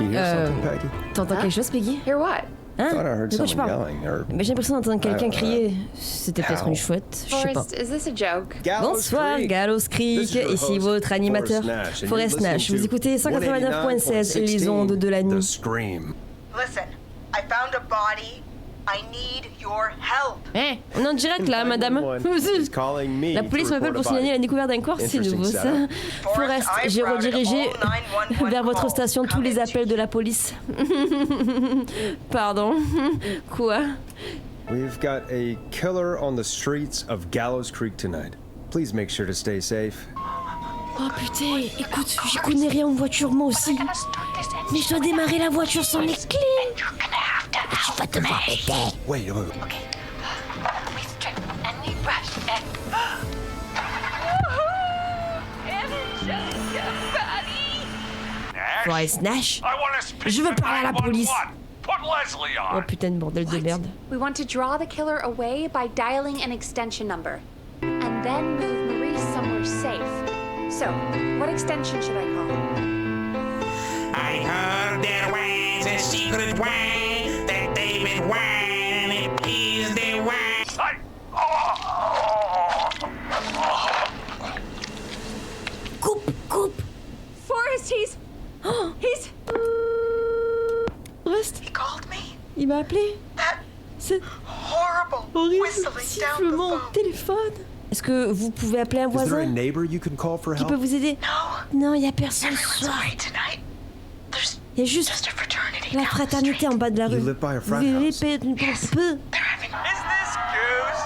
You hear something, Peggy? T'entends quelque chose, Peggy? Hear what? I thought I Hein? heard De quoi tu someone parles? yelling, or... Mais j'ai l'impression d'entendre quelqu'un I don't know. crier. C'était peut-être une chouette, je sais pas. Forrest, is this a joke? Gallows Bonsoir, Creek. Gallows This Creek, is your ici host, votre animateur, Forrest Nash, and Forrest you're Nash. listening Vous to écoutez 189.16, les ondes de la The nuit. Scream. Listen, I found a body. I need your help. Eh, on est en direct là, madame. 911 is calling me La police to m'appelle report pour a signaler body. la découverte d'un corps, c'est Interesting nouveau ça. setup. Forrest, j'ai redirigé vers votre station tous les appels de la police. Pardon. Quoi? We've got a killer on the streets of Gallows Creek tonight. Please make sure to stay safe. Oh putain, écoute, j'y connais rien en voiture moi aussi. Mais je dois démarrer la voiture sans les clés. Tu vas te m'arrêter. Wait. We strip and we brush and Forrest Nash? Je veux parler à la police. Oh putain de bordel de merde. We want to draw the killer away by dialing an extension number. And then move Maurice somewhere safe. So, what extension should I call? I heard there was a secret way that David wine and it is the wine. Coupe. Forrest, he's... Forrest, He called me. il m'a appelé. That C'est horrible horrible whistling down the sifflement au phone. téléphone. Est-ce que vous pouvez appeler un Is there a voisin neighbor you can call for qui peut help? vous aider? No, Non, il y a personne ce everyone's soir. away tonight. There's Il y a juste just a fraternity la down the fraternité street. en bas de la You rue. live by a Vous frat verrez house. peut-être un peu. They're having Is this Goose?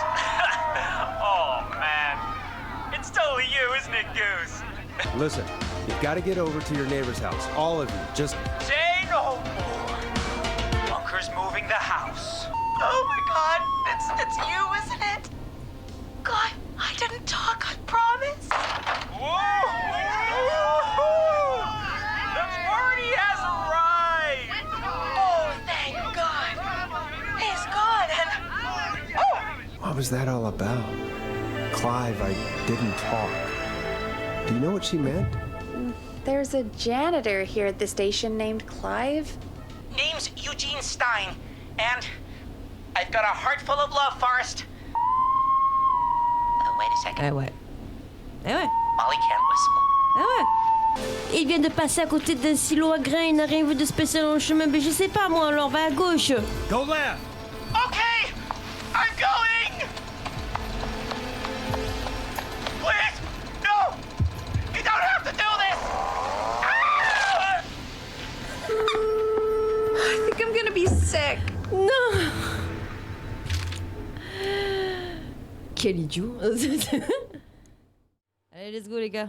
Oh, man. It's totally you, isn't it, Goose? Listen, you've got to get over to your neighbor's house. All of you. Just Say no more. Bunker's moving the house. Oh my God, it's you, isn't it? God, I didn't talk, I promise. Whoa! The party has arrived! Oh, thank God. He's gone and... Oh! what was that all about? Clive, I didn't talk. Do you know what she meant? There's a janitor here at the station named Clive. Name's Eugene Stein, and I've got a heart full of love, Forrest. Oh, wait a second. Ah ouais. Ah ouais. Molly can't whistle. Ah ouais. Il vient de passer à côté d'un silo à grains, il n'a rien vu de spécial en chemin, mais je sais pas moi, alors va à gauche. Go left! Okay! I'm going! Please! No! You don't have to do this! Ah! I think I'm gonna be sick. Non. Quel idiot. Allez, let's go les gars.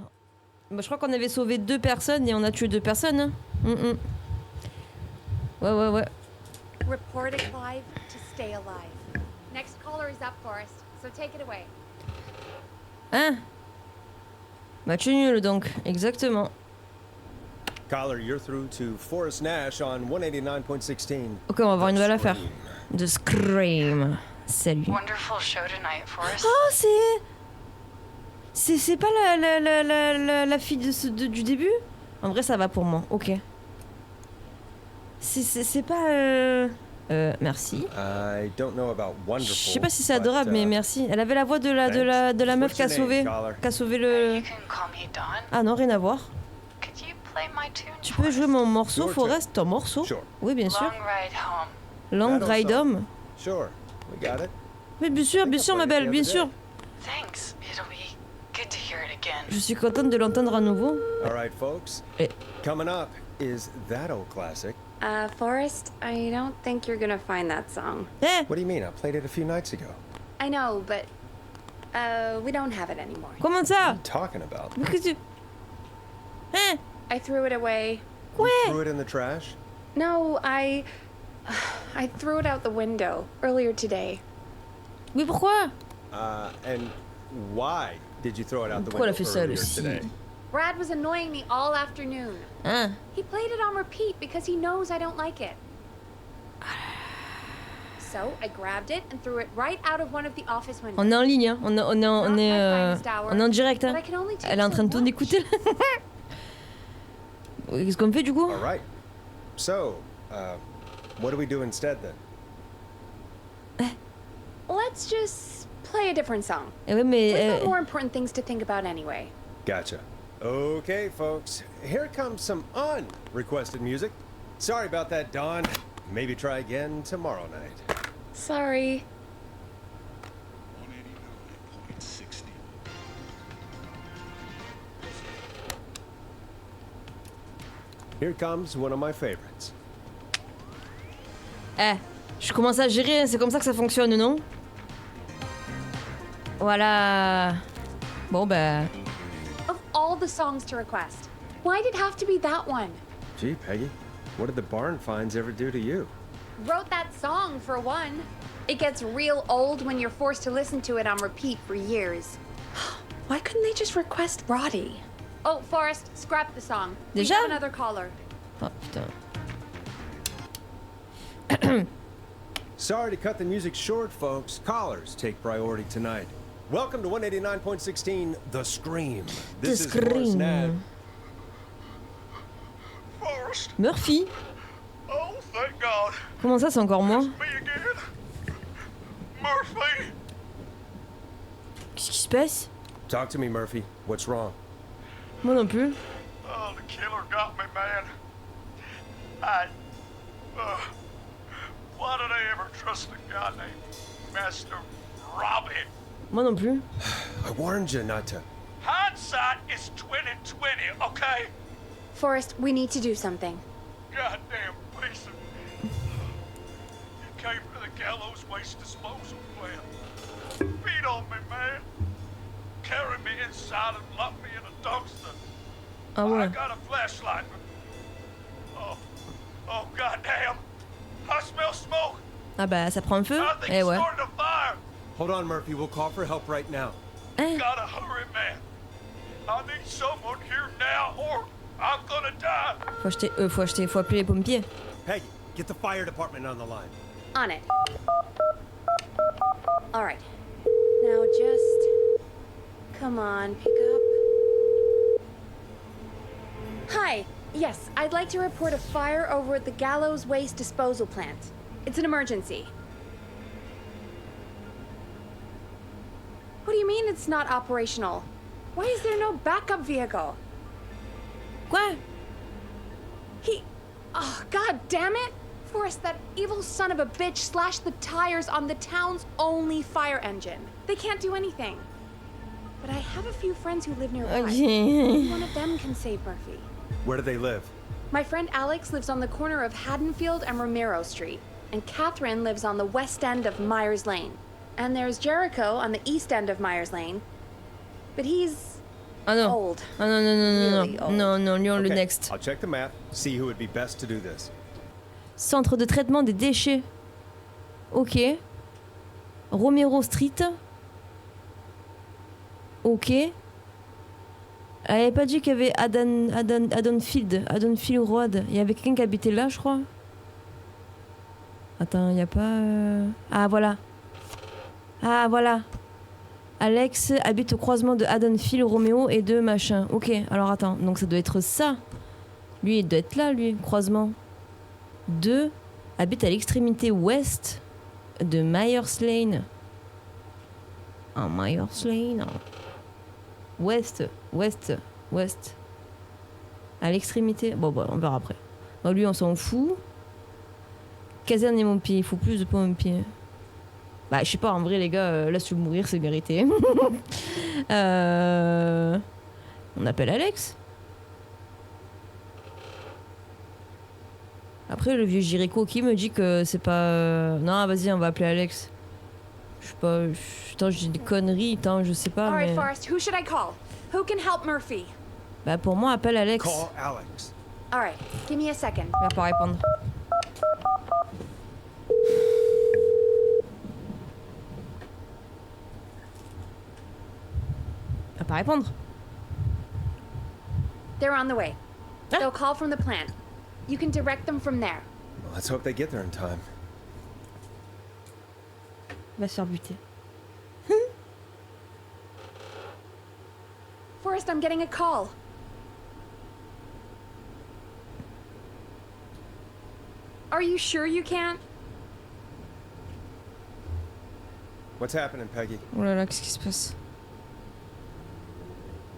Bah, je crois qu'on avait sauvé 2 personnes et on a tué 2 personnes. Hein. Ouais. Report a Clive to stay alive. Next caller is up, Forrest, so take it away. Hein? Match nul donc, exactement. Caller, you're through to Forrest Nash on 189.16. Ok, on va avoir une nouvelle affaire. De Scream. Salut. wonderful show tonight, Forrest. Oh, c'est pas la fille du début? En vrai, ça va pour moi. Ok. C'est pas merci. I don't know about Je wonderful. sais pas si c'est but, adorable, mais merci. Elle avait la voix de la meuf What's qui a your sauvé, name, caller? le. You can call me Dawn. Ah non, rien à voir. Could you play my tune? Tu peux jouer mon morceau, Your Forrest, ton morceau? Sure. Oui, bien sûr. Long ride home. Long That'll Ride sell. Home. Sure, we got it. Mais bien sûr, ma belle, bien sûr. Thanks. It'll be good to hear it again. Je suis contente de l'entendre à nouveau. All right, folks. Eh. Coming up is that old classic. Forrest, I don't think you're gonna find that song. Eh, What do you mean? I played it a few nights ago. I know, but we don't have it anymore. comment What ça? are you talking about? Mais qu'est-ce que tu... Hein? I threw it away. You Ouais. threw it in the trash? No, I threw it out the window earlier today. Mais pourquoi? And why did you throw it out the Pourquoi elle window a fait ça, earlier Lucie? today? Brad was annoying me all afternoon. Hein? He played it on repeat because he knows I don't like it. So I grabbed it and threw it right out of one of the office windows. On est en ligne, hein. On est en direct. Hein. But I can only take Elle est en train de so tout much. écouter. Qu'est-ce qu'on fait du coup? All right. So, what do we do instead then? Let's just play a different song. Eh ouais, mais... We've got more important things to think about anyway. Gotcha. Okay, folks, here comes some unrequested music. Sorry about that, Dawn. Maybe try again tomorrow night. Sorry. 189.60. Here comes one of my favorites. Je commence à gérer, hein, c'est comme ça que ça fonctionne, non? Voilà. Bon, bah... Of all the songs to request, why did it have to be that one? Gee, Peggy, what did the barn finds ever do to you? Wrote that song, for one. It gets real old when you're forced to listen to it on repeat for years. Why couldn't they just request Roddy? Oh, Forrest, scrap the song. We Déjà? have another caller. Oh, putain. Sorry to cut the music short, folks. Callers take priority tonight. Welcome to 189.16, The Scream. This is Forrest Nag. Forrest! Murphy? Oh, thank God! Comment ça, c'est encore moi? Me again! Murphy! Qu'est-ce qui se passe? Talk to me, Murphy. What's wrong? Moi non plus. Oh, the killer got me, man. Why did I ever trust a guy named Master Robin? Moi non plus. I warned you not to. Hindsight is 20/20, okay? Forrest, we need to do something. Goddamn piece of... You came to the Gallows Waste Disposal plant. Beat on me, man. Carry me inside and lock me in a dumpster. Ah I ouais. got a flashlight. Oh, goddamn. I smell smoke. Ah bah, ça prend feu? I think Eh it's ouais. starting to fire. Hold on, Murphy. We'll call for help right now. Hein? Gotta hurry, man. I need someone here now or I'm gonna die. Faut appeler les pompiers. Peggy, get the fire department on the line. On it. All right. Now just... Come on, pick up. Hi. Yes, I'd like to report a fire over at the Gallows Waste Disposal Plant. It's an emergency. What do you mean it's not operational? Why is there no backup vehicle? Quoi? Oh, god damn it! Forrest, that evil son of a bitch slashed the tires on the town's only fire engine. They can't do anything. But I have a few friends who live nearby. Ok. One of them can save Murphy. Where do they live? My friend Alex lives on the corner of Haddonfield and Romero Street, and Catherine lives on the west end of Myers Lane. And there's Jericho on the east end of Myers Lane. But he's Ah non. old. Ah non, non, non, non, Really non. old. Non, non, lui on le Okay, next. I'll check the map, see who would be best to do this. Centre de traitement des déchets. Ok. Romero Street. Ok. Elle avait pas dit qu'il y avait Haddonfield Road. Il y avait quelqu'un qui habitait là, je crois. Attends, il y a pas... Ah, voilà. Ah, voilà. Alex habite au croisement de Haddonfield, Romeo et de machin. Ok, alors attends. Donc ça doit être ça. Lui, il doit être là, lui. Croisement. 2 habite à l'extrémité ouest de Myers Lane. Ah, Myers Lane. Ouest. À l'extrémité. Bon, bah, on verra après. Bon, lui, on s'en fout. Caserne et pompiers. Il faut plus de pompiers. Bah, je sais pas, en vrai, les gars, laisse-le mourir, c'est mérité. On appelle Alex. Après, le vieux Jericho qui me dit que c'est pas... Non, vas-y, on va appeler Alex. Je sais pas... Attends, je dis des conneries, attends, je sais pas, All right, mais... Forrest, who should I call? Who can help Murphy? Bah, pour moi, appelle Alex. Call Alex. All right, give me a second. Il va pas répondre. Il va pas répondre. They're on the way. Ah. They'll call from the plant. You can direct them from there. Well, let's hope they get there in time. Il va se faire buter. Forrest, I'm getting a call. Are you sure you can't? What's happening, Peggy? Oh là là, qu'est-ce qui se passe?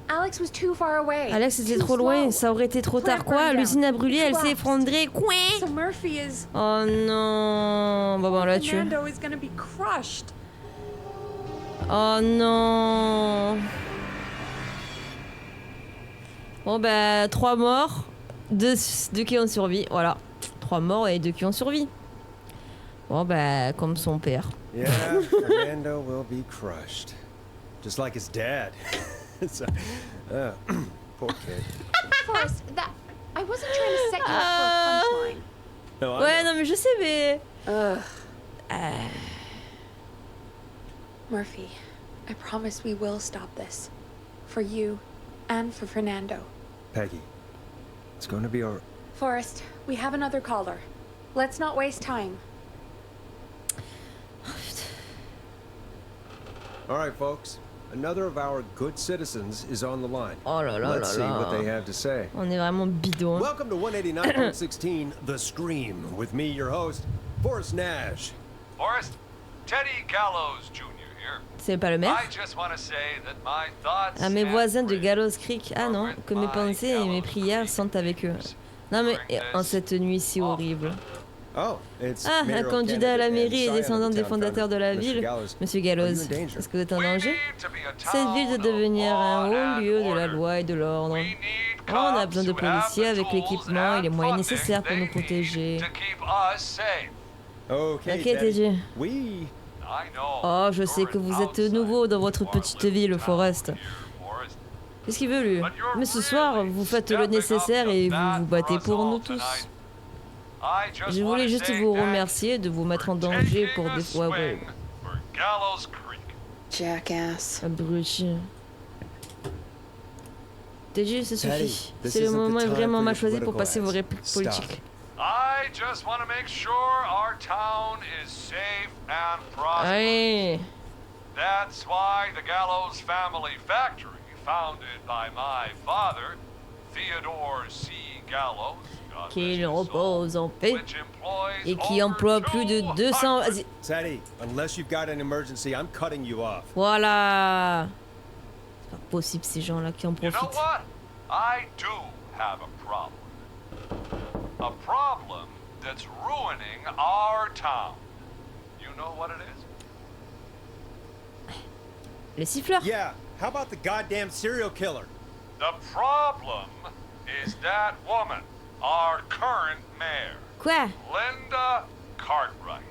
Alex was too far away. Alex était too trop loin, slow. ça aurait été trop tard. Quoi? L'usine a brûlé, elle s'est effondrée. Quoi? So Murphy is. Oh non. Bon, on l'a tué. Fernando is gonna be crushed. Oh non. Bon bah 3 morts, 2 qui ont survécu. Voilà. 3 morts et 2 qui ont survécu. Bon bah comme son père. Yeah, Fernando will be crushed. Just like his dad. So, poor kid. Forrest, that. I wasn't trying to set you up for a punchline. No, I Ouais know. non mais je sais mais... Murphy, I promise we will stop this. For you and for Fernando. Peggy, it's going to be all... Forrest, we have another caller. Let's not waste time. All right, folks. Another of our good citizens is on the line. Oh là là Let's là see là. what they have to say. On est vraiment bidon. Hein. Welcome to 189.16 The Scream. With me, your host, Forrest Nash. Forrest, Teddy Gallows Jr. here. C'est pas le maire? I just want to say that my thoughts Ah mes and voisins de prayers Gallows Creek. Ah non, que mes pensées et mes prières sont avec eux. Non mais en cette nuit si horrible. Oh, it's Ah, un mayoral candidat à la candidate and mairie et scion of the descendant des town fondateurs de la founder, Mr. ville. Gallows. Monsieur Are you Gallows, in danger? est-ce que vous êtes en We danger? need to be a Cette ville town doit devenir of un law haut lieu de la and loi et de l'ordre. We need On a besoin de cops who have policiers the avec tools l'équipement et les and moyens funding nécessaires pour they nous need protéger. to keep us safe. Okay, T'inquiète, Teddy. Eddie. We... I know Oh, je sais you're que an vous êtes outsider nouveau dans votre or petite live in ville, town Forrest. here, Forrest. Qu'est-ce qu'il veut lui? But you're Mais ce soir, really vous faites le stepping up nécessaire to et vous bat vous battez for us pour all nous tous. tonight. I just Je voulais wanna juste say vous thanks remercier de vous mettre en for danger taking pour a des fois. swing for Gallows Creek. Jackass. Abruti. Teddy, ça Teddy, suffit. this C'est le isn't the moment time vraiment for mal your choisi pour political passer vos ads. répliques Stop. politiques. I just want to make sure our town is safe and prosperous. Allez. That's why the Gallows Family Factory, founded by my father, Theodore C. Gallows, God Qu'il rest his soul, repose en paix which employs et qui over emploie plus de 200... 200 Vas-y. Teddy, unless you've got an emergency, I'm cutting you off. Voilà. C'est pas possible ces gens-là qui en You know profitent. what? I do have a problem. A problem that's ruining our town. You know what it is? Les siffleurs. Yeah, how about the goddamn serial killer? The problem is that woman, our current mayor, Quoi? Linda Cartwright.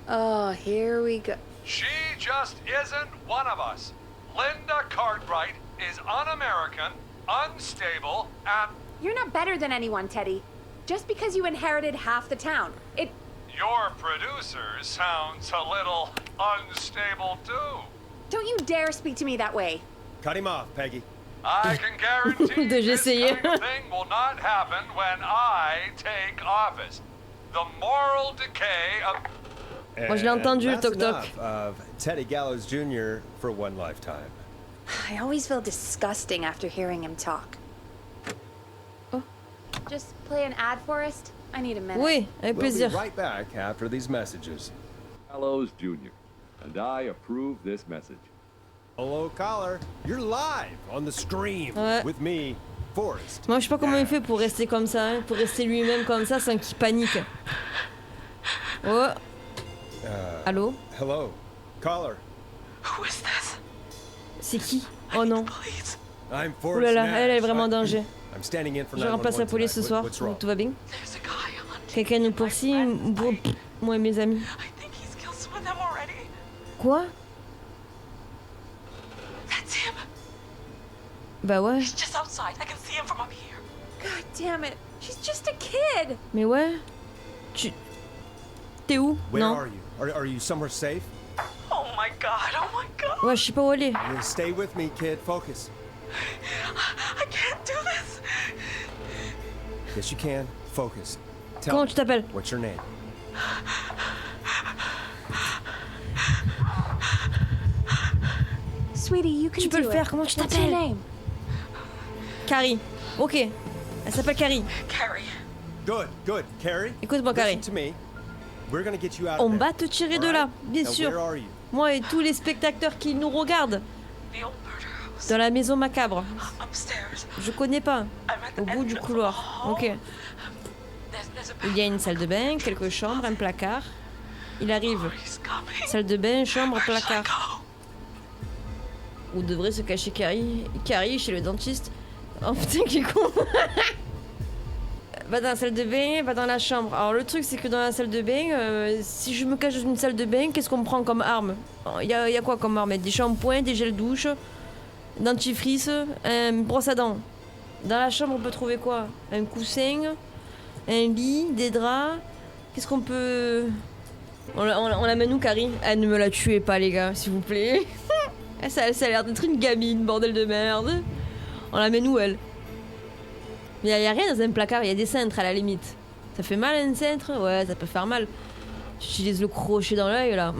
Oh, here we go. She just isn't one of us. Linda Cartwright is un-American, unstable, and You're not better than anyone, Teddy. Just because you inherited half the town. your producer sounds a little unstable too. Don't you dare speak to me that way. Cut him off, Peggy. I can guarantee Déjà this essayé. kind of thing will not happen when I take office. The moral decay of... Moi, je l'ai entendu, le And that's toc-toc. enough of Teddy Gallows Jr. for one lifetime. I always feel disgusting after hearing him talk. Oh. Just play an ad, Forrest. I need a minute. Oui, avec We'll be plaisir. right back after these messages. Gallows Jr., and I approve this message. Hello, caller. You're live on the Scream Ouais. with me, Forrest. Moi, je sais pas comment il fait pour rester comme ça, hein, pour rester lui-même comme ça sans qu'il panique. Oh. Allô? Hello, caller. Who is this? C'est qui? Oh non. Please. I'm Ouh Forrest là là, Nash. elle est vraiment en danger. I'm standing in for Je remplace la 911 police ce tonight. soir. What's wrong? Tout va bien? There's a guy on TV. Quelqu'un nous poursuit? Bon, moi et mes amis. I think he's killed some of them already. Quoi? That's him. Bah ouais. He's just outside. I can see him from up here. God damn it. She's just a kid. Mais ouais. Tu... T'es où? Where Non. are you? Are you somewhere safe? Oh my god. Oh my god. Ouais, je sais pas où aller. You stay with me, kid. Focus. I can't do this. Yes, you can. Focus. Tell Comment me, tu t'appelles? what's your name? Sweetie, you can Tu peux do le faire, it. comment tu What's your t'appelles? name? Carrie. Ok. Elle s'appelle Carrie. Carrie. Good, good. Carrie, Écoute-moi, Carrie. listen to me. We're gonna get you out On of there. va te tirer de All là, right? bien Now, sûr. where are you? Moi et tous les spectateurs qui nous regardent The old murder house. dans la maison macabre. Upstairs. Je connais pas. I'm at the Au bout end du of the couloir. hall. Ok. There's a Il y a une salle de bain, quelques chambres, un placard. Il arrive. He's coming. Salle de bain, chambre, Where should I placard. go? Où devrait se cacher Carrie. Carrie chez le dentiste. Oh putain, qui con. Va dans la salle de bain, va dans la chambre. Alors le truc c'est que dans la salle de bain, si je me cache dans une salle de bain, qu'est-ce qu'on prend comme arme? Il y a quoi comme arme? Des shampoings, des gels douche, dentifrice, un brosse à dents. Dans la chambre on peut trouver quoi? Un coussin, un lit, des draps. Qu'est-ce qu'on peut... On la met où, Carrie? Ah, ne me la tuez pas les gars, s'il vous plaît. ça a l'air d'être une gamine, bordel de merde. On la met où elle? Il y a rien dans un placard, il y a des cintres à la limite. Ça fait mal un cintre? Ouais, ça peut faire mal. Tu utilises le crochet dans l'œil là.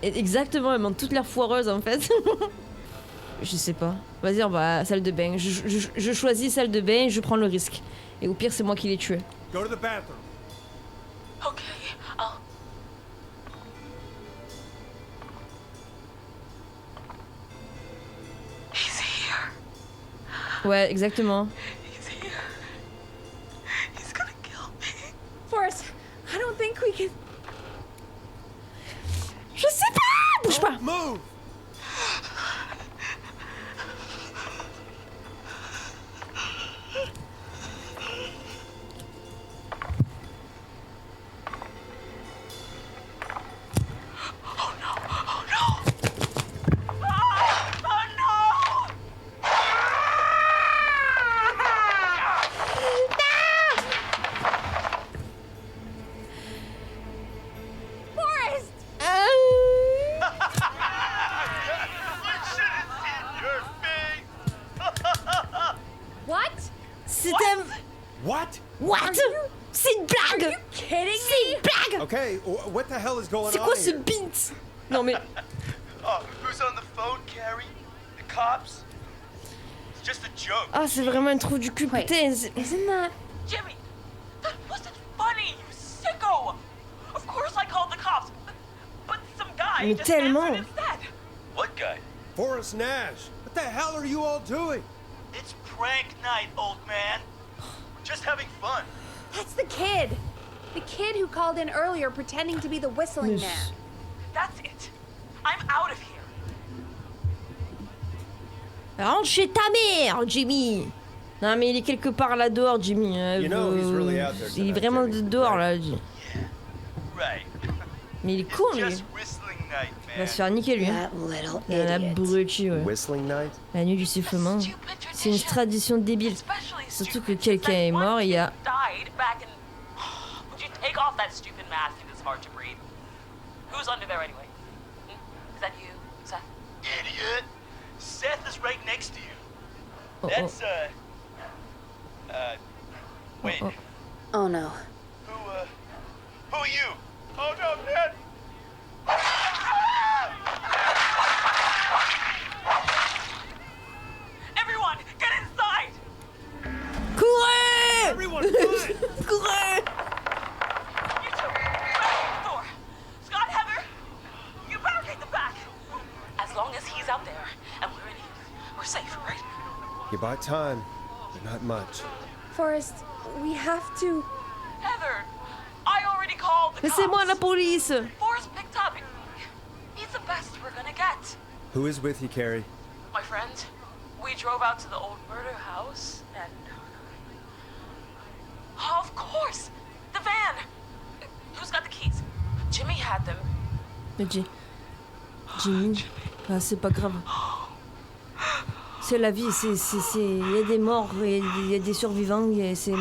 Exactement, elles m'ont toutes l'air foireuses en fait. Je sais pas. Vas-y, on va à la salle de bain. Je choisis salle de bain, je prends le risque. Et au pire, c'est moi qui les tue. Go to the bathroom. Okay, I'll. He's here. Ouais, exactement. He's here. He's gonna kill me. Forrest, I don't think we can. Je sais pas! Bouge pas! Move! What? C'est un... What? What? C'est une blague! Kidding me? C'est une blague! Okay, what the hell is going C'est on quoi ce here? bint? Non mais... Oh, who's on the phone, Carrie? The cops? It's just a joke. Ah, c'est vraiment un trou du cul, Wait. putain. Isn't that? Jimmy, that wasn't funny, you sicko! Of course I called the cops, but some guy Mais just tellement. answered instead. What guy? Forrest Nash, what the hell are you all doing? It's prank night, old man. We're just having fun. That's the kid. The kid who called in earlier pretending to be the whistling Yes. man. That's it. I'm out of here. Rentre chez ta mère, Jimmy. Non mais il est quelque part là dehors, Jimmy. You know he's really out there Il est tonight, vraiment Jimmy, dehors right? là. Right. Mais il est con lui. Just whistling night, Il va man. se faire niquer lui. Hein. little Un abruti, ouais. Whistling night? La nuit du sifflement. Stupid C'est une tradition. tradition débile. Especially Surtout stupid que quelqu'un since est one mort il y a... kid died back in... Would you take off that stupid mask? It is hard to breathe. Who's under there anyway? Is that you, Seth? Idiot. Seth is right next to you. Oh, oh. That's, wait. Oh, Oh no. Who are you? Oh no, Dad! Everyone, get inside! Courez! Everyone, run! Courez! You two, barricade the door. Scott, Heather, you barricade the back. As long as he's out there and we're in here, we're safe, right? You buy time, but not much. Forrest, we have to. Heather, I already called the Laissez-moi la cops. police! Forrest picked up. He's the best we're gonna get. Who is with you, Carrie? My friend, we drove out to the old murder house and... Oh, of course! The van! Who's got the keys? Jimmy had them. Mais Jimmy... Ah, c'est pas grave. C'est la vie, il y a des morts, il y a des survivants, et c'est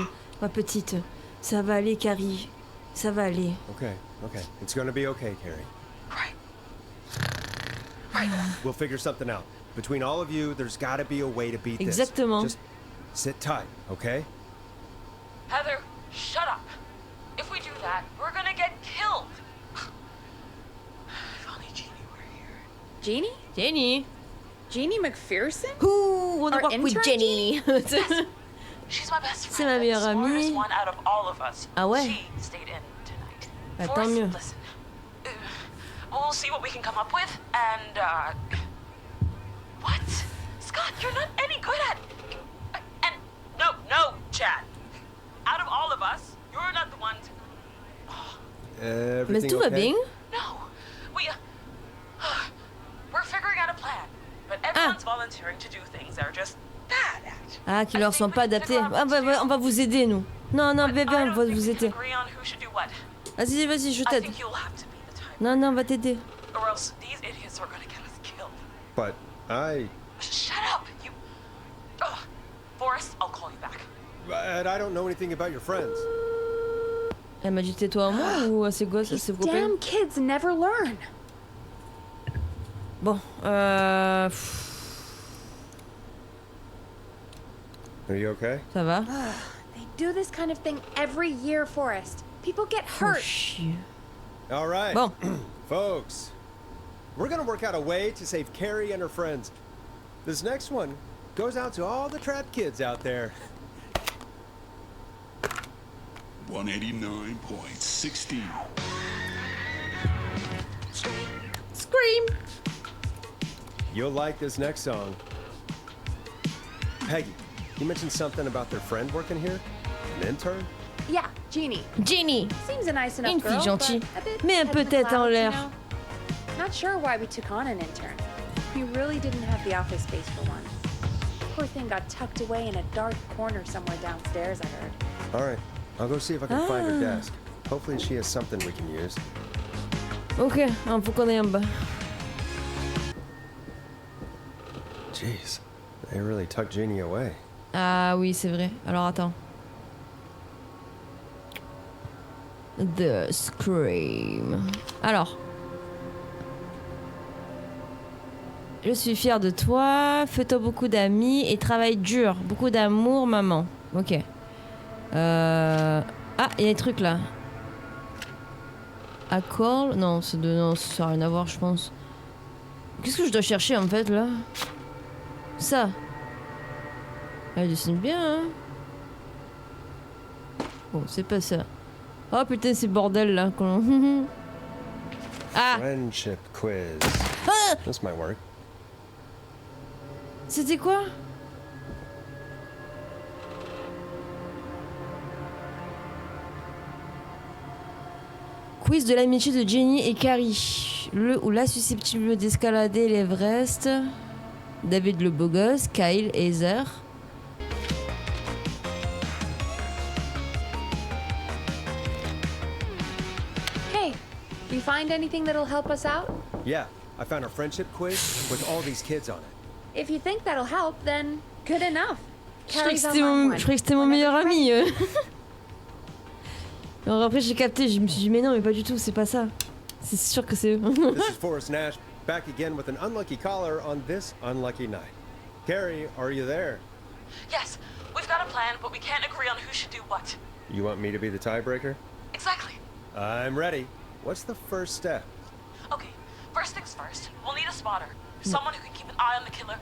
ma petite. Ça va aller, Carrie. Ça va aller. Okay, okay. It's gonna be okay, Carrie. Right. We'll figure something out. Between all of you, there's gotta be a way to beat this. Exactement. Just sit tight, okay? Heather, shut up. If we do that, we're gonna get killed. If only Jeannie were here. Jeannie? Jenny! Jeannie McPherson? Who wanna Our walk with intern Jenny? She's my best C'est friend. ma meilleure the smartest amie. one out of all of us. Ah ouais? She stayed in tonight. Bah, tant Forrest, mieux. listen. We'll see what we can come up with, and what? Scott, you're not any good at. And no, Chad. Out of all of us, you're not the one. Mais Everything tout va okay? bien. No, we're figuring out a plan, but everyone's volunteering to do things they're just bad at. Ah, qui leur sont pas adaptés. Ah, on va vous aider, nous. Non, bébé, on va vous aider. Agree on who should do what. Vas-y, je I t'aide. think you'll have to be the type, Non, on va t'aider. or else these idiots are gonna get us killed. But Shut up, you. Ugh. Forrest, I'll call you back. I don't know anything about your friends. Elle m'a dit tais-toi à moi ou à ses gosses, à ses copains? Damn kids never learn. Bon, Are you okay? ça va. They do this kind of thing every year, Forrest. People get Oh, hurt. chier. All right. Bon, Folks, we're gonna work out a way to save Carrie and her friends. This next one goes out to all the trapped kids out there. 189.16. scream. You'll like this next song. Peggy, you mentioned something about their friend working here? An intern? Yeah, Jeannie. Jenny. Seems a nice enough Une fille girl, gentille, but a bit mais un head peu in the tête en clouds, l'air. you know? Not sure why we took on an intern. We really didn't have the office space for one. Poor thing got tucked away in a dark corner somewhere downstairs, I heard. All right, I'll go see if I can find her Ah. desk. Hopefully she has something we can use. Ok, faut qu'on aille en bas. Jeez, they really tucked Jeannie away. Ah oui, c'est vrai. Alors attends. The Scream. Alors. Je suis fière de toi. Fais-toi beaucoup d'amis et travaille dur. Beaucoup d'amour, maman. Ok. Ah, il y a des trucs là. A call? Non, non, ça n'a rien à voir, je pense. Qu'est-ce que je dois chercher en fait là? Ça. Elle dessine bien, hein? Bon, c'est pas ça. Oh putain, c'est bordel là. Ah! Friendship quiz. Ah! This might work. C'était quoi? Quiz de l'amitié de Jenny et Carrie. Le ou la susceptible d'escalader l'Everest. David le beau gosse, Kyle, Heather. Hey, you find anything that'll help us out? Yeah, I found a friendship quiz with all these kids on it. If you think that'll help, then good enough. Je croyais Carrie's que c'était online mon, one. je croyais que c'était mon Whenever meilleur you're ami. ready. Alors après j'ai capté, je me suis dit mais non mais pas du tout, c'est pas ça. C'est sûr que c'est eux. This is Forrest Nash, back again with an unlucky caller on this unlucky night. Carrie, are you there? Yes, we've got a plan, but we can't agree on who should do what. You want me to be the tiebreaker? Exactly. I'm ready. What's the first step? Okay, first things first, we'll need a spotter. Someone who can keep an eye on the killer.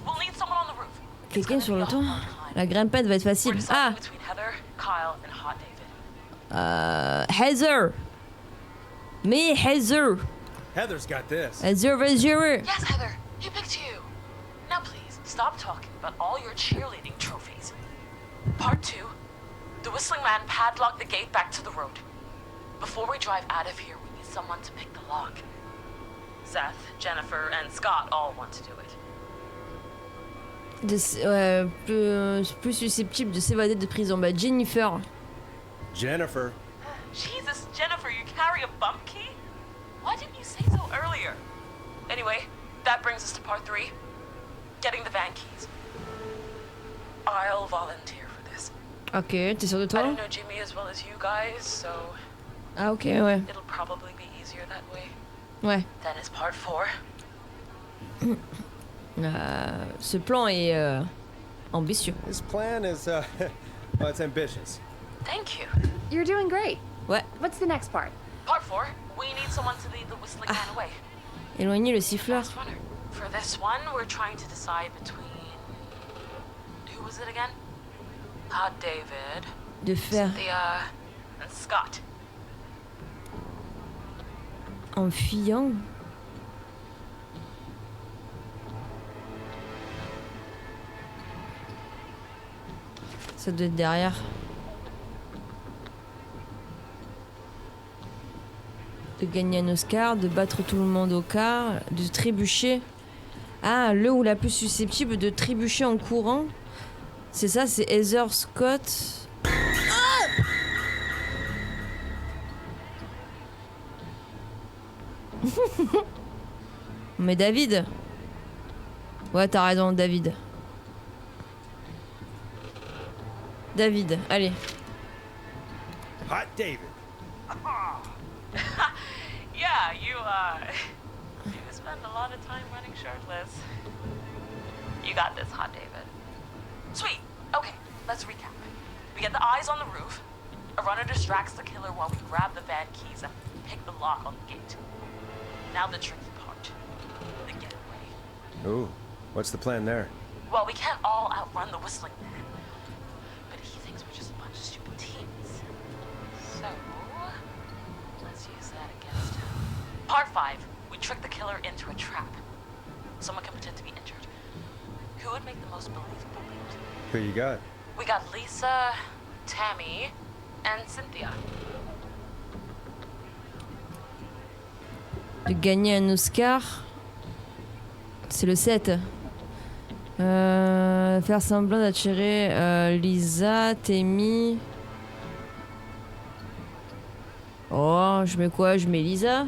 We'll need someone on the roof. It's Quelqu'un gonna sur be le a toit. hard climb. La grimpette va être We're facile. deciding Ah, between Heather, Kyle, and Hot David. Heather. Me Heather. Heather's got this. Heather. Yes, Heather, he picked you. Now please, stop talking about all your cheerleading trophies. Part 2. The Whistling Man padlocked the gate back to the road. Before we drive out of here, we need someone to pick the lock. Seth, Jennifer, and Scott all want to do it. Plus susceptible de s'évader de prison. Bah Jennifer. Jennifer. Jesus, Jennifer, you carry a bump key? Why didn't you say so earlier? Anyway, that brings us to part 3. Getting the van keys. I'll volunteer for this. Ok, t'es sûr de I toi? don't know Jimmy as well as you guys, so Ah ok, ouais. it'll probably be easier that way. Ouais. Then is part 4. Ce plan est ambitieux. This plan is, well, it's ambitious. Thank you. You're doing great. Ouais. What's the next part? Part 4, we need someone to lead the Whistling Man away. Éloigner le siffleur. Fast runner. For this one, we're trying to decide between... Who was it again? Hot David, de faire Cynthia, and Scott. en fuyant. Ça doit être derrière. De gagner un Oscar, de battre tout le monde au quart, de trébucher. Ah, le ou la plus susceptible de trébucher en courant. C'est ça, c'est Heather Scott. Mais David. Ouais, t'as raison, David. David, allez. Hot David. Yeah, you spend a lot of time running shirtless. You got this, Hot David. Sweet. Okay, let's recap. We get the eyes on the roof. A runner distracts the killer while we grab the van keys and pick the lock on the gate. Now the tricky part. The getaway. Ooh, what's the plan there? Well, we can't all outrun the Whistling Man. But he thinks we're just a bunch of stupid teens. So, let's use that against him. Part 5. We trick the killer into a trap. Someone can pretend to be injured. Who would make the most believable lead? Who you got? We got Lisa, Tammy, and Cynthia. De gagner un Oscar. C'est le 7. Faire semblant d'attirer Lisa, Tammy. Oh, je mets quoi? Je mets Lisa.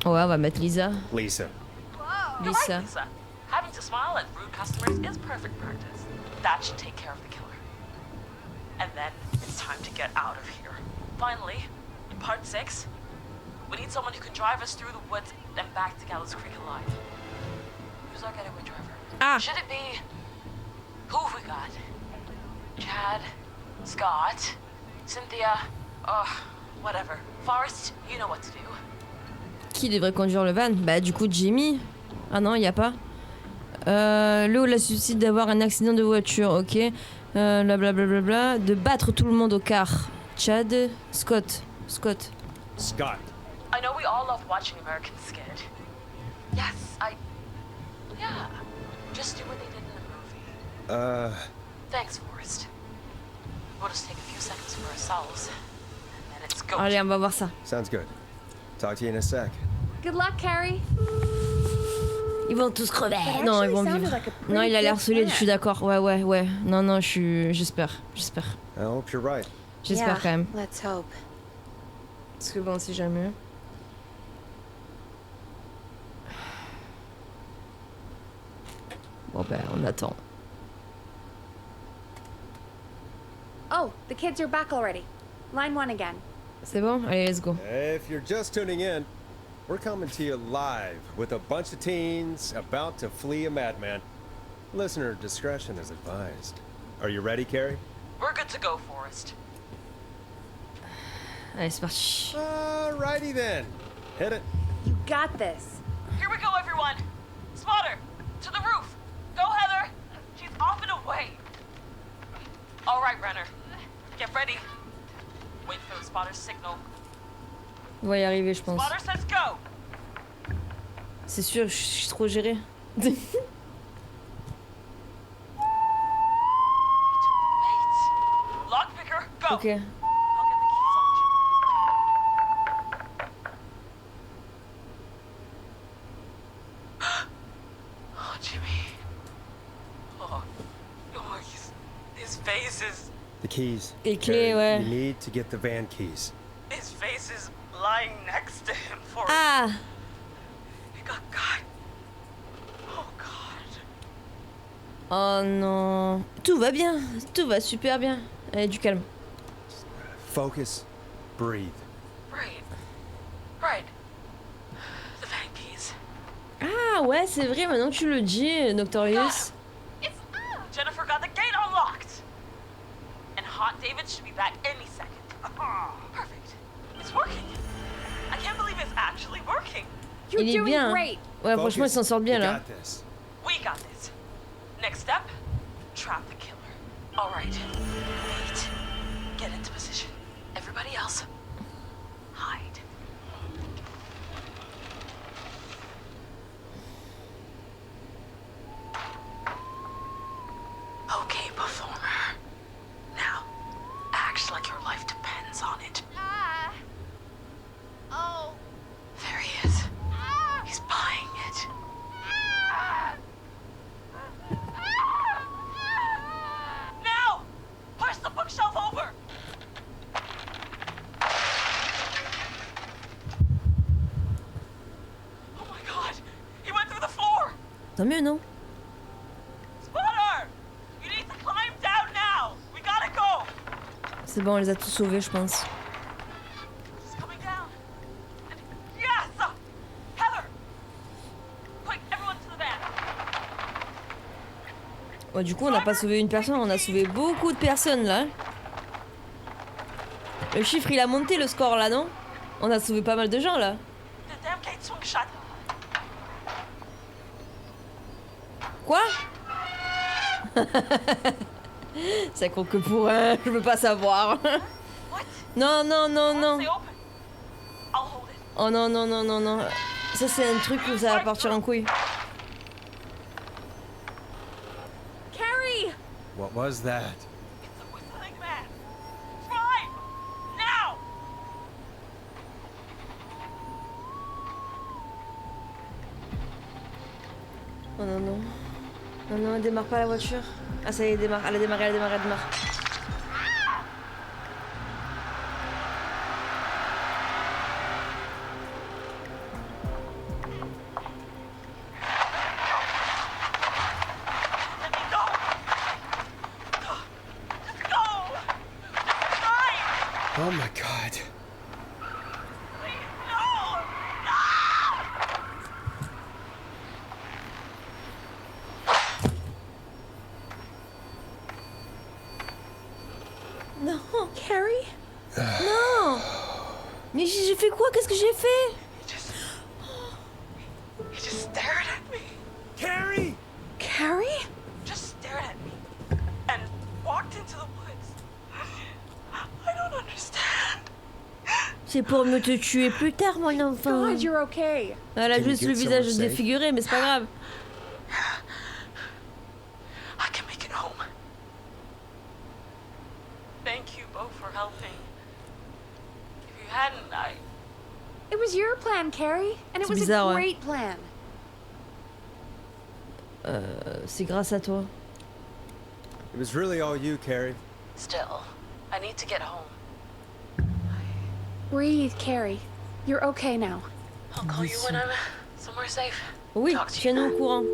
Ouais, on va mettre Lisa. Lisa. You're right, Lisa. Lisa. Having to smile at rude customers is perfect practice. That should take care of the killer. And then it's time to get out of here. Finally, in part 6, we need someone who can drive us through the woods and back to Gallows Creek alive. Who's our getaway driver? Ah. Should it be... Who have we got? Chad, Scott, Cynthia, whatever. Forrest, you know what to do. Qui devrait conduire le van? Bah du coup Jimmy. Ah non, y a pas. Le ou la suscite d'avoir un accident de voiture, ok. Blablabla. De battre tout le monde au car. Chad, Scott. Scott. I know we all love watching American Skid. Yes, Yeah. Just do what they did in the movie. Thanks, Forrest. We'll just take a few seconds for ourselves, and then it's go. Allez, on va voir ça. Sounds good. Talk to you in a sec. Good luck, Carrie. Ils vont tous crever. That Non, ils actually vont sounded vivre. like a pretty Non, il a l'air good solide, plan. je suis d'accord. Ouais. Non, j'espère. I hope you're right. J'espère Yeah, quand même. Let's hope. Parce que bon, si jamais. Bon ben, on attend. Oh, the kids are back already. Line 1 again. C'est bon? Allez, let's go. If you're just tuning in, we're coming to you live with a bunch of teens about to flee a madman. Listener discretion is advised. Are you ready, Carrie? We're good to go, Forrest. Allez, c'est parti. Alrighty then. Hit it. You got this. Here we go, everyone. Spotter, to the roof. Go, Heather. She's off and away. All right, Renner. Get ready. Wait for the spotter's signal. On va y arriver, je pense. Spotter says go. C'est sûr, je suis trop gérée. Wait. Lockpicker, go. Ok. I'll get the keys off Jimmy. Oh, Jimmy. Oh, his face is... The keys. Les Carrie, clés, ouais. You need to get the van keys. His face is lying next to him for... Ah! God. Oh, God. Oh non. Tout va bien. Tout va super bien. Allez, du calme. Focus. Breathe. Right. The van keys. Ah ouais, c'est vrai, maintenant que tu le dis, Noctorius. It's... Jennifer got the gate unlocked. And Hot David should be back any second. Perfect. It's working. I can't believe actually working. You're Il est doing bien. great. Ouais, franchement, il s'en sort bien You là. got this. We got this. Next step, trap the killer. All right. Wait. Get into position. Everybody else, hide. Okay, performer. Now, act like your life depends on it. Oh. There he is. He's buying it. Now! Push the bookshelf over! Oh my god! He went through the floor! Tant mieux, non? Spotter! You need to climb down now! We gotta go! C'est bon, on les a tous sauvés, je pense. She's coming down. And yes! Heather! Quick, everyone to the van! Ouais, du coup, on n'a pas sauvé une personne, on a sauvé beaucoup de personnes là. Le chiffre, il a monté le score là, non? On a sauvé pas mal de gens là. The damn gate swung shut. Quoi? Ça compte que pour un, je veux pas savoir. What? Non, non, non, non. Stay open. I'll hold it. Oh non, non, non, non, non. Ça, c'est un truc où ça va partir en couille. Carrie! What was that? It's the whistling man. Drive! Now! Oh non, non. Non, non, elle démarre pas la voiture. Ah, ça y est, elle démarre. Elle a démarré, elle a démarré, elle démarre. Let me go! Just go! Just drive! Oh my god. Please, no! No! Non, Carrie? non. Mais j'ai fait quoi? Qu'est-ce que j'ai fait? He just stared at me. Carrie! Carrie? Just stared at me. And walked into the woods. I don't understand. C'est pour me te tuer plus tard, mon enfant. God, you're okay. Elle a Can you juste get le visage somewhere safe? défiguré, mais c'est pas grave. I can make it home. Thank you both for helping. If you hadn't, It was your plan, Carrie. And it C'est was bizarre, a ouais. great plan. C'est grâce à toi. It was really all you, Carrie. Still, I need to get home. Breathe, Carrie. You're okay now. I'll call you when I'm somewhere safe. Oui, Talk to you tiens-nous au courant.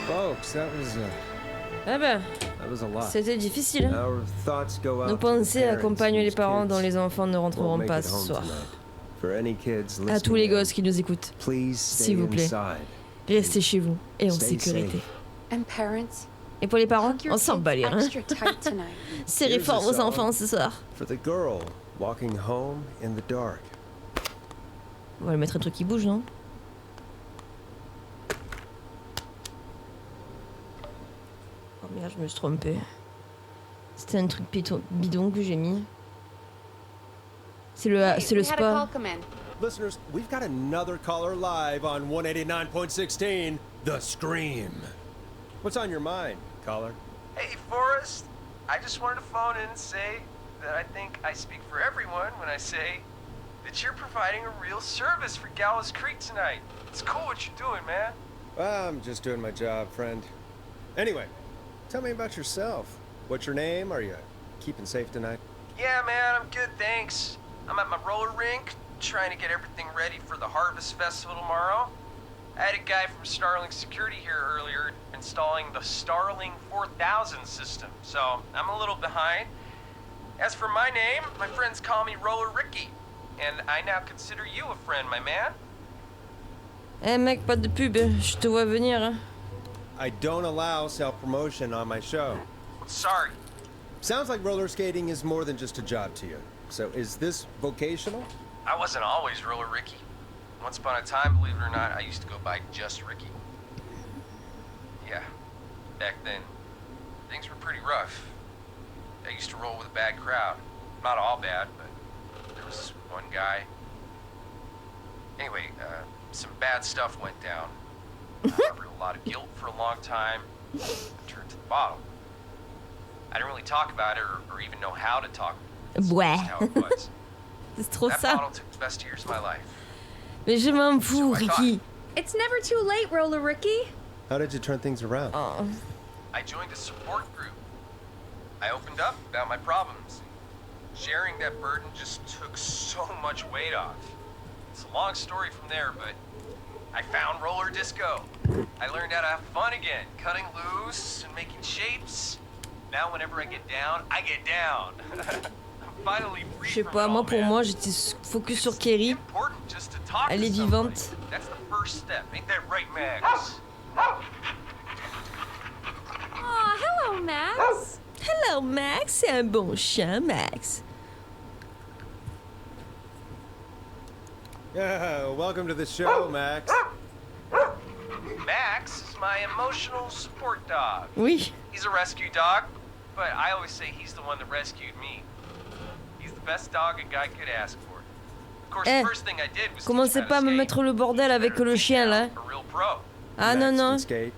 Folks, that Ah ben, was a lot. c'était difficile. Hein. Our thoughts go out Nos to the pensées parents accompagnent les whose parents kids dont les enfants ne won't rentreront make pas it ce home soir. tonight. For any kids À tous les listening in, gosses qui nous écoutent, please stay s'il vous plaît, inside. restez chez vous et en Stay sécurité. safe. And parents, Et pour les parents, hug your on s'en kids bat les reins. extra tight tonight. Serrez Here's fort a vos song. enfants ce soir. For the girl walking home in the dark. On va lui mettre un truc qui bouge, non? Oh merde, je me suis trompée. C'était un truc bidon que j'ai mis. C'est le Hey, we had a spa. call come in. Listeners, we've got another caller live on 189.16, The Scream. What's on your mind, caller? Hey, Forrest. I just wanted to phone in and say that I think I speak for everyone when I say that you're providing a real service for Gallows Creek tonight. It's cool what you're doing, man. Well, I'm just doing my job, friend. Anyway, tell me about yourself. What's your name? Are you keeping safe tonight? Yeah, man, I'm good, thanks. I'm at my roller rink, trying to get everything ready for the Harvest Festival tomorrow. I had a guy from Starling Security here earlier installing the Starling 4000 system, so I'm a little behind. As for my name, my friends call me Roller Ricky, and I now consider you a friend, my man. Eh mec, pas de pub, je te vois venir. Hein. I don't allow self-promotion on my show. Sorry. Sounds like roller skating is more than just a job to you. So is this vocational? I wasn't always Roller Ricky. Once upon a time, believe it or not, I used to go by just Ricky. Yeah, back then, things were pretty rough. I used to roll with a bad crowd. Not all bad, but there was this one guy. Anyway, some bad stuff went down. I harbored a lot of guilt for a long time. I turned to the bottle. I didn't really talk about it or even know how to talk. It's Ouais. just how it was. C'est trop That ça. bottle took the best years of my life. Mais je m'en fous, So I Ricky. It's never too late, Roller Ricky. How did you turn things around? Oh. I joined a support group. I opened up about my problems. Sharing that burden just took so much weight off. It's a long story from there, but I found roller disco. I learned how to have fun again, cutting loose and making shapes. Now whenever I get down. I'm finally free Je sais from pas, it moi all, pour man. moi j'étais focus sur Kerry. Important just to talk Elle to est somebody. vivante. That's the first step. Ain't that right, Max? Aw, hello, Max. Hello Max, c'est un bon chien Max. Yeah, welcome to the show, Max. Max is my emotional support dog. Oui. He's a rescue dog, but I always say he's the one that rescued me. He's the best dog a guy could ask for. Of course, Eh, the first thing I did was commencez pas à me mettre le bordel avec le chien là. a real pro. Ah non Max non, can skate.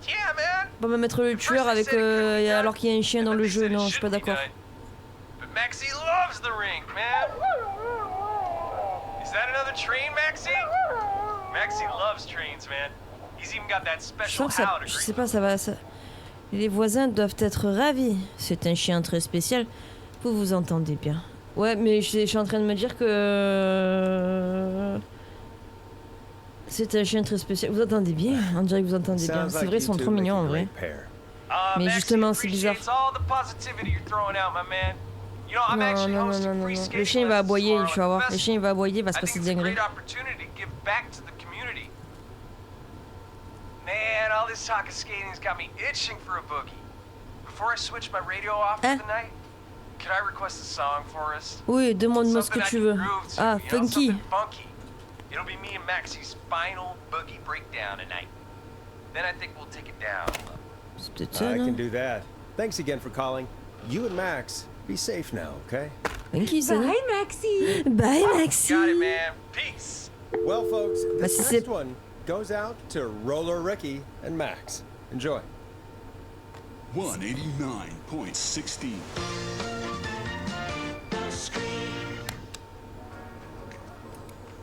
Yeah, man. pas me mettre le tueur avec alors qu'il y a un chien dans le jeu, non, je suis pas d'accord. But Maxie loves the rink, man. Is that another train, Maxie? Maxie loves trains, man. He's even got that Je special sens que ça, howl to je greet sais pas, ça va. Ça... Les voisins doivent être ravis. C'est un chien très spécial. Vous vous entendez bien. Ouais, mais je suis en train de me dire que c'est un chien très spécial. Vous entendez bien? On dirait que vous entendez bien. Sounds C'est like vrai, ils you sont two trop make mignons a en vrai. great pair. Mais Maxie justement, c'est bizarre. appreciates all the positivity you're throwing out, my man. You know, I'm Non, actually non, non, hosting non, non, free non. skating Le chien il va lessons aboyer, tomorrow tu vas at voir. the Le festival. chien il va aboyer, il va se I passer think des it's a dingueries. great opportunity to give back to the community. Man, all this talk of skating's got me itching for a boogie. Before I switch my radio off for Hein? the night, could I request a song for us? Oui, demande-moi ce que Something I tu can veux. groove to, Ah, you know, funky. something funky. It'll be me and Maxie's final boogie breakdown tonight. Then I think we'll take it down. C'est peut-être ça, I non? can do that. Thanks again for calling. You and Max, be safe now, okay? Funky, ça, non? Bye, Maxie. Bye, Maxi. Got it, man. Peace. Well, folks, Bah, this si next c'est- one goes out to Roller Ricky and Max. Enjoy. 189.16.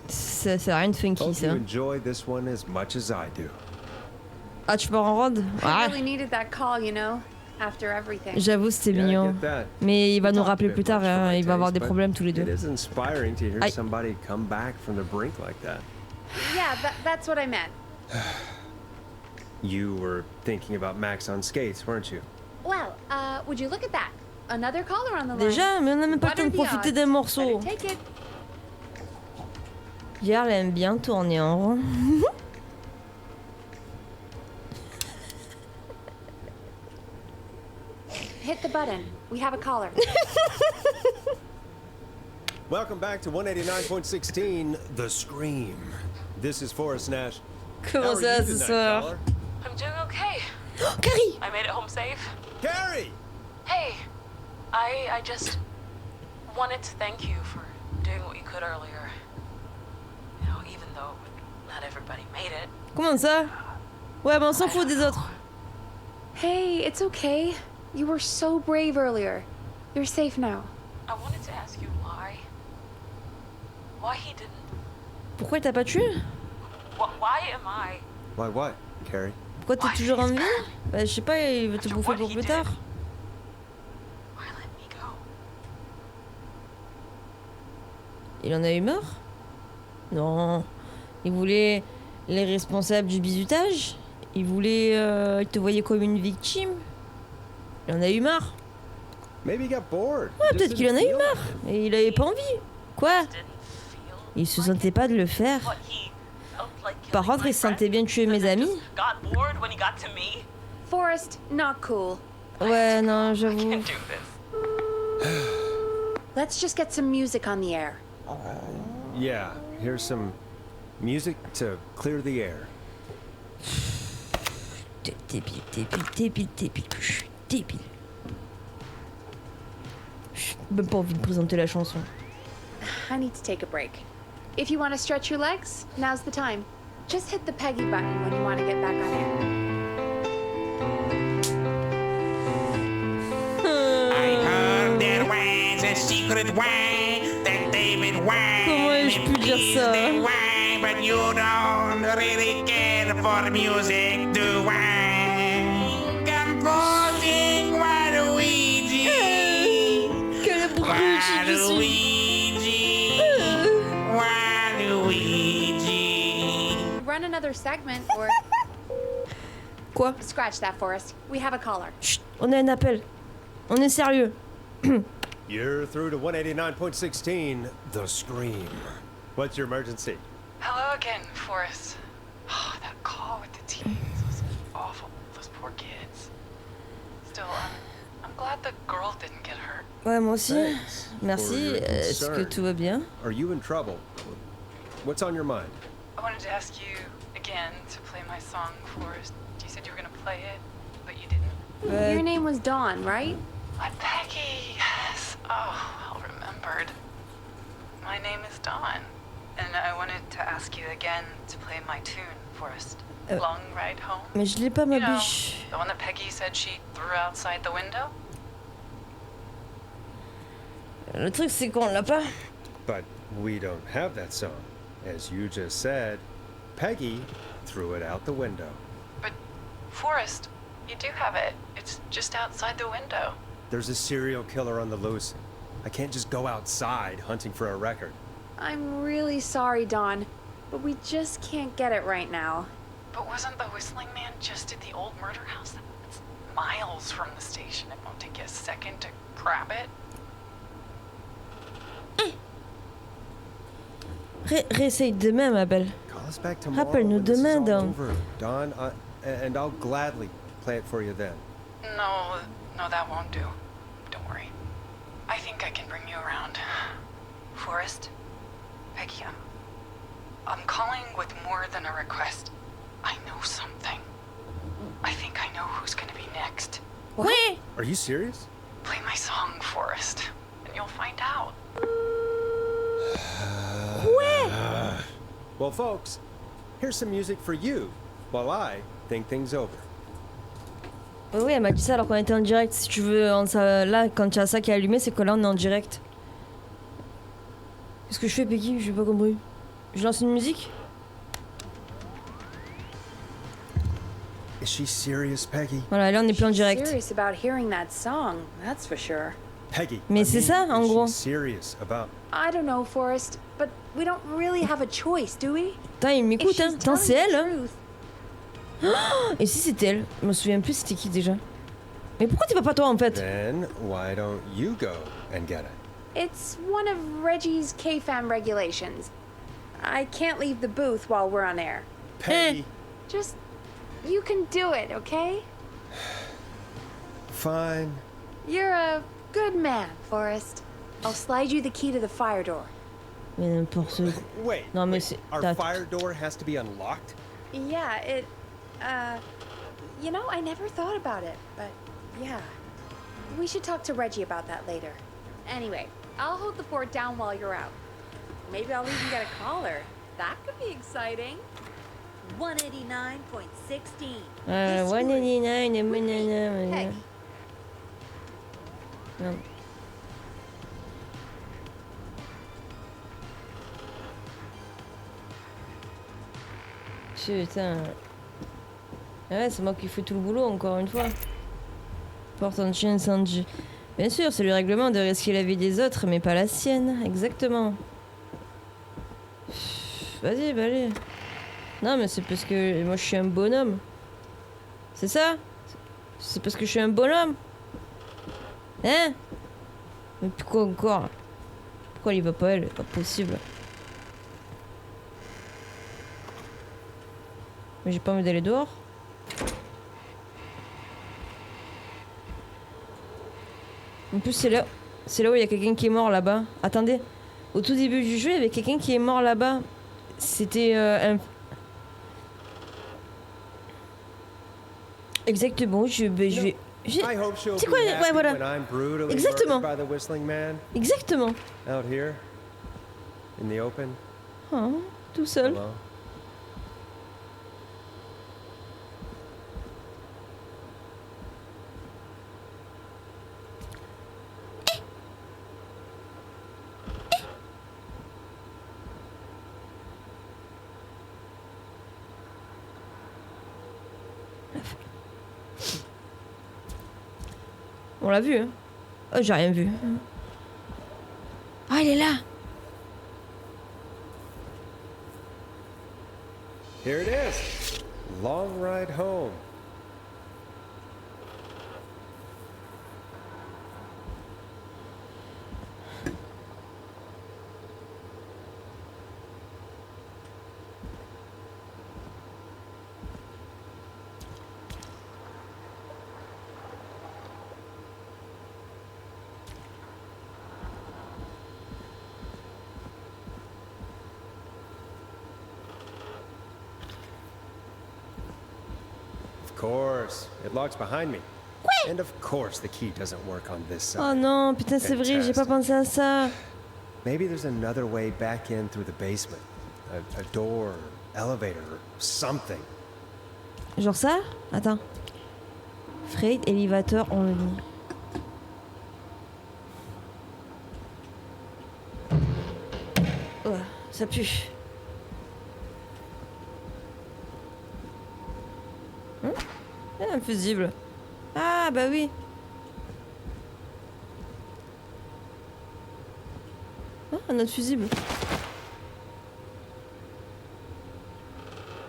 Ça fait rien de funky, Hope you ça. enjoy this one as much as I do. Ah, tu pars en rode? I Ah, really needed that call, you know, after everything. j'avoue, c'était Yeah, I mignon. get that. Mais il va nous Talk a rappeler bit plus tard, much for hein, my il va avoir taste, des but problèmes tous les deux. It is inspiring to hear Aïe. somebody come back from the brink like that. Yeah, that's what I meant. You were thinking about Max on skates, weren't you? Well, would you look at that? Another caller on the line. Déjà, mais on n'a même pas le What temps are de the profiter odds? d'un morceau. Better take it. Yarl aime bien tourner en rond. Hit the button. We have a caller. Welcome back to 189.16, The Scream. This is Forrest Nash. How Comment are ça you ce tonight, soir? caller? I'm doing okay. Carrie! I made it home safe. Carrie! Hey, I just wanted to thank you for doing what you could earlier. You know, even though not everybody made it. Comment ça? Ouais, ben on s'en fout des autres. Hey, it's okay. You were so brave earlier. You're safe now. I wanted to ask you why. Why he didn't. Pourquoi il t'a pas tué? Why am I? Why what, Carrie? Pourquoi t'es toujours en vie? Bah, je sais pas, il veut te bouffer pour plus tard. Why let me go? Il en a eu marre? Non. Il voulait les responsables du bizutage? Il voulait. Il te voyait comme une victime? Il en a eu marre. Maybe he got bored. Ouais, Just peut-être qu'il en a didn't eu feel marre. Et il avait pas envie. Quoi? Didn't feel Il se sentait pas de le faire. what he felt like Par killing contre, my il se sentait friend, bien de tuer and mes then amis. just got bored when he got to me. Forrest, not cool. Ouais, non, I j'avoue. can't do this. Let's just get some music on the air. Yeah, here's some music to clear the air. Débile, débile, débile, débile, je suis débile. J'ai même pas envie de présenter la chanson. I need to take a break. If you want to stretch your legs, now's the time. Just hit the Peggy button when you want to get back on air. I heard there was a secret way that David Wayne. Comment ai-je pu dire ça? Wayne, but you don't really care for music, do I? Composing Waluigi. Quel abruti je suis. Waluigi. Run another segment or Quoi? scratch that, Forrest. We have a caller. Chut, on a un appel. On est sérieux. You're through to 189.16, The Scream. What's your emergency? Hello again, Forrest. Oh, that call with the teens was awful. Those poor kids. Still, I'm glad the girl didn't get hurt. Ouais, moi aussi. Thanks Merci. for your Est-ce que concern. tout va bien? Are you in trouble? What's on your mind? I wanted to ask you again to play my song, Forrest. You said you were gonna play it, but you didn't. Your name was Dawn, right? My Peggy, yes. Oh, well remembered. My name is Dawn, and I wanted to ask you again to play my tune, Forrest. Long Ride Home. Mais je l'ai pas, ma You know, biche. the one that Peggy said she threw outside the window? Le truc, c'est qu'on l'a pas. But we don't have that song. As you just said, Peggy threw it out the window. But, Forrest, you do have it. It's just outside the window. There's a serial killer on the loose. I can't just go outside hunting for a record. I'm really sorry, Dawn, but we just can't get it right now. But wasn't the Whistling Man just at the old murder house? It's miles from the station. It won't take you a second to grab it. Réessaye demain, ma belle. Call us back tomorrow Rappelle-nous when this is demain, all Dawn. over, Dawn, and I'll gladly play it for you then. No, that won't do. Don't worry. I think I can bring you around. Forrest? Peggy, I'm calling with more than a request. I know something. I think I know who's gonna be next. Ouais. Are you serious? Play my song, Forrest, and you'll find out. Well, folks, here's some music for you while I think things over. Oui, elle m'a dit ça alors qu'on était en direct. Si tu veux, là, quand tu as ça qui est allumé, c'est que là, on est en direct. Qu'est-ce que je fais, Peggy? J'ai pas compris. Je lance une musique? Is she serious, Peggy? Voilà, là, on est plus en She's direct. serious about hearing that song, that's for sure. Peggy. Mais I c'est mean, ça, en is she gros. serious about... I don't know, Forrest, but we don't really have a choice, do we? Putain, il If m'écoute, she's hein. Putain, c'est telling elle, the hein. truth, Et si c'était elle? Je me souviens plus c'était qui déjà. Mais pourquoi tu vas pas toi en fait? Then why don't you go and get it? it's one of Reggie's KFAM regulations. I can't leave the booth while we're on air. Peggy. Just, you can do it, okay? Fine. You're a good man, Forrest. I'll slide you the key to the fire door. Mais n'importe quoi. Wait. Non mais wait, c'est... Our Attends. fire door has to be unlocked? Yeah, you know, I never thought about it, but yeah. We should talk to Reggie about that later. Anyway, I'll hold the fort down while you're out. Maybe I'll even get a caller. That could be exciting. 189.16. 189, Hey, Non. Putain. Ah ouais, c'est moi qui fais tout le boulot encore une fois. Porte anti-incendie. Bien sûr, c'est le règlement de risquer la vie des autres, mais pas la sienne. Exactement. Vas-y, bah allez. Non, mais c'est parce que moi je suis un bonhomme. C'est ça? C'est parce que je suis un bonhomme? Hein? Mais pourquoi encore? Pourquoi il va pas elle? Pas possible. Mais j'ai pas envie d'aller dehors. En plus c'est là. C'est là où il y a quelqu'un qui est mort là-bas. Attendez. Au tout début du jeu, il y avait quelqu'un qui est mort là-bas. C'était un... Exactement, je vais... I hope she'll C'est be quoi? happy Ouais, voilà. when I'm brutally Exactement. murdered by the Whistling Man Exactement. out here in the open. Oh, tout seul. Alone. On l'a vu, hein. Oh, j'ai rien vu. Ah, il est là. Here it is. Long ride home. Of course, it locks behind me. And of course the key doesn't work on this Oh side. non, putain, c'est vrai, j'ai pas pensé à ça. Maybe there's another way back in through the basement. A door, elevator, or something. Genre ça? Attends. Freight elevator only. Oh, ça pue. Un fusible. Ah bah oui. Ah, un autre fusible.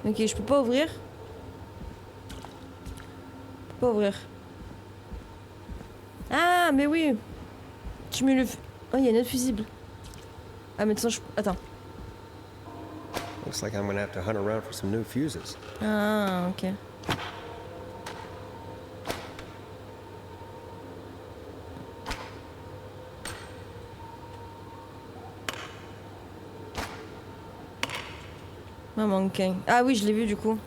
Ok, je peux pas ouvrir. Je peux pas ouvrir. Ah, mais oui. Tu mets le... Oh, il y a un autre fusible. Ah, mais de toute façon, je... Attends. Looks like I'm gonna have to hunt around for some new fuses. Ah, ok. Ah, mannequin. Ah oui, je l'ai vu du coup.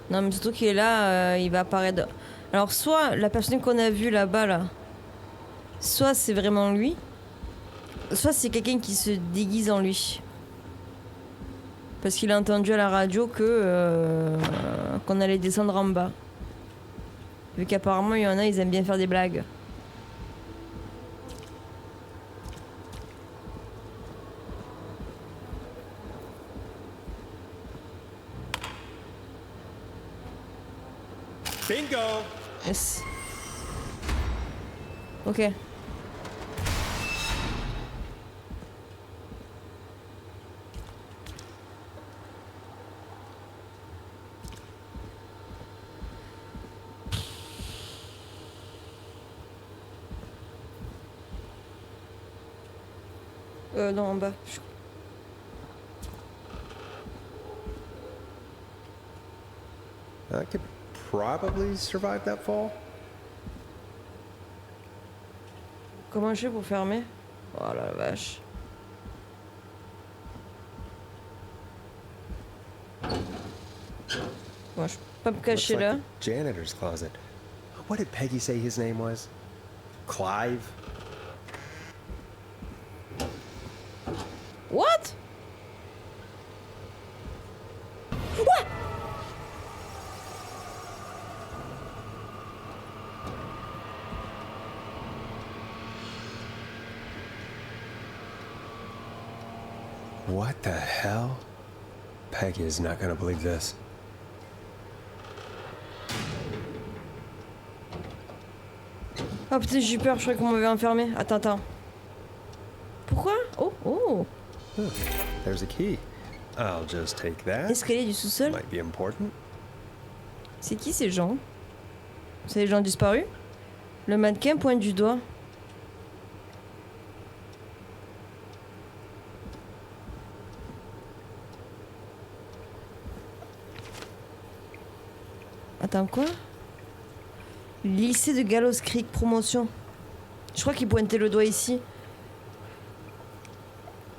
Non, mais surtout qu'il est là, il va apparaître. Alors, soit la personne qu'on a vue là-bas, là, soit c'est vraiment lui, soit c'est quelqu'un qui se déguise en lui. Parce qu'il a entendu à la radio que qu'on allait descendre en bas. Vu qu'apparemment, il y en a, ils aiment bien faire des blagues. Bingo! Yes. Ok. Non, en bas. I could probably survive that fall. Comment je fais pour fermer? Oh la vache. Moi, je peux pas me Looks cacher like là. the janitor's closet. What did Peggy say his name was? Clive? What? What? What the hell? Peggy is not gonna believe this. Oh putain, j'ai eu peur, je croyais qu'on m'avait enfermé. Attends, attends. Pourquoi? Oh, oh. There's a key. I'll just take that. Escalier du sous-sol. Might be important. C'est qui ces gens? C'est les gens disparus? Le mannequin pointe du doigt. Attends, quoi? Lycée de Gallows Creek, promotion. Je crois qu'il pointait le doigt ici.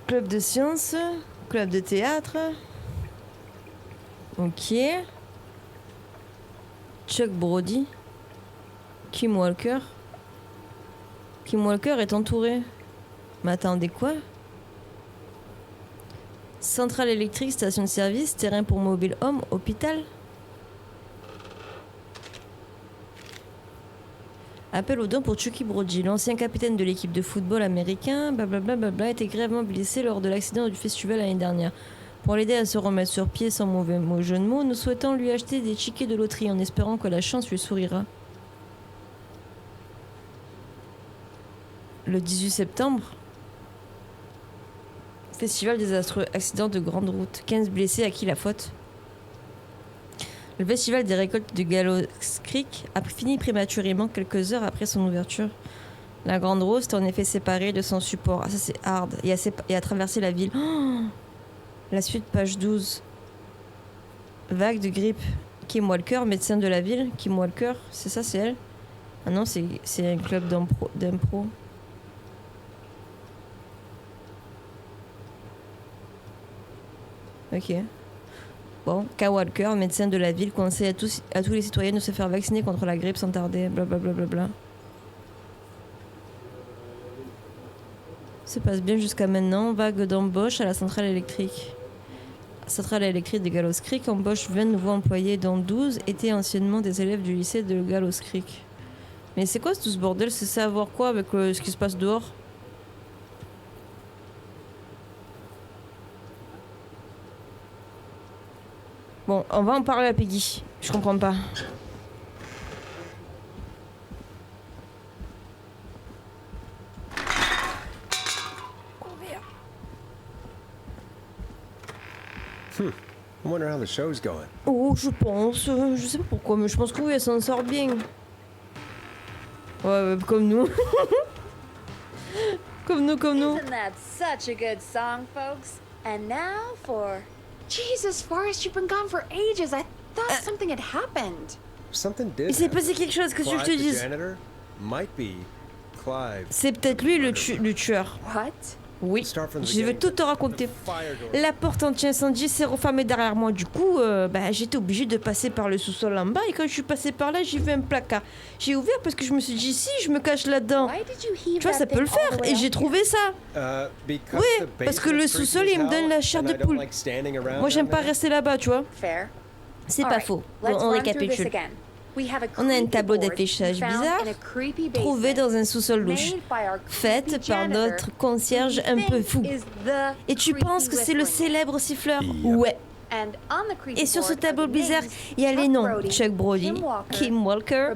Club de sciences, club de théâtre. Ok. Chuck Brody. Kim Walker. Kim Walker est entouré. Mais attendez, quoi? Centrale électrique, station de service, terrain pour mobile home, hôpital. Appel aux dons pour Chucky Brody, l'ancien capitaine de l'équipe de football américain, blablabla, a été grièvement blessé lors de l'accident du festival l'année dernière. Pour l'aider à se remettre sur pied sans mauvais jeu de mots, nous souhaitons lui acheter des tickets de loterie en espérant que la chance lui sourira. Le 18 septembre, festival désastreux, accident de grande route, 15 blessés, à qui la faute? Le festival des récoltes de Gallows Creek a fini prématurément quelques heures après son ouverture. La Grande Rose est en effet séparée de son support. Ah, ça c'est hard. Et a traversé la ville. Oh, la suite, page 12. Vague de grippe. Kim Walker, médecin de la ville. Kim Walker, c'est ça, c'est elle? Ah non, c'est un club d'impro. Ok. Bon, K. Walker, médecin de la ville, conseille à tous les citoyens de se faire vacciner contre la grippe sans tarder. Blablabla. Se passe bien jusqu'à maintenant. Vague d'embauche à la centrale électrique. La centrale électrique de Gallows Creek embauche 20 nouveaux employés, dont 12 étaient anciennement des élèves du lycée de Gallows Creek. Mais c'est quoi tout ce bordel? C'est savoir quoi avec ce qui se passe dehors? Bon, on va en parler à Peggy. Je comprends pas. I wonder how the show's going. Oh, je pense. Je sais pas pourquoi, mais je pense que oui, elle s'en sort bien. Ouais, comme nous. comme nous. Isn't that such a good song, folks? And now for... Jesus, Forrest, you've been gone for ages. I thought something had happened. Something did Il s'est happen. passé quelque chose, qu'est-ce que je te Clive, the dise? janitor, might be Clive. C'est peut-être lui le tueur. What? Oui, Start from the je vais beginning. tout te raconter. The fire door. La porte anti-incendie s'est refermée derrière moi. Du coup, j'étais obligée de passer par le sous-sol en bas. Et quand je suis passée par là, j'ai vu un placard. J'ai ouvert parce que je me suis dit, si je me cache là-dedans, Why did you heave tu vois, ça that peut le thing all faire. the way Et up j'ai here? trouvé ça. Because Oui, the parce que le basement's sous-sol, creepy il me as donne hell, la chair and de I don't poule. like standing around Moi, j'aime down pas there. rester là-bas, tu vois. Fair. C'est All pas right, faux. let's On run through this récapitule. again. We have a On a un creepy tableau board d'affichage found bizarre, in a creepy trouvé basement, dans un sous-sol louche, made by our faite creepy par janitor, notre concierge who un we peu think fou. is the Et tu creepy penses que c'est le whistling man. célèbre siffleur? Yep. Ouais. And on the creepy Et sur ce board are tableau the bizarre, names il y a les Chuck noms Brody, Chuck Brody, Kim Walker,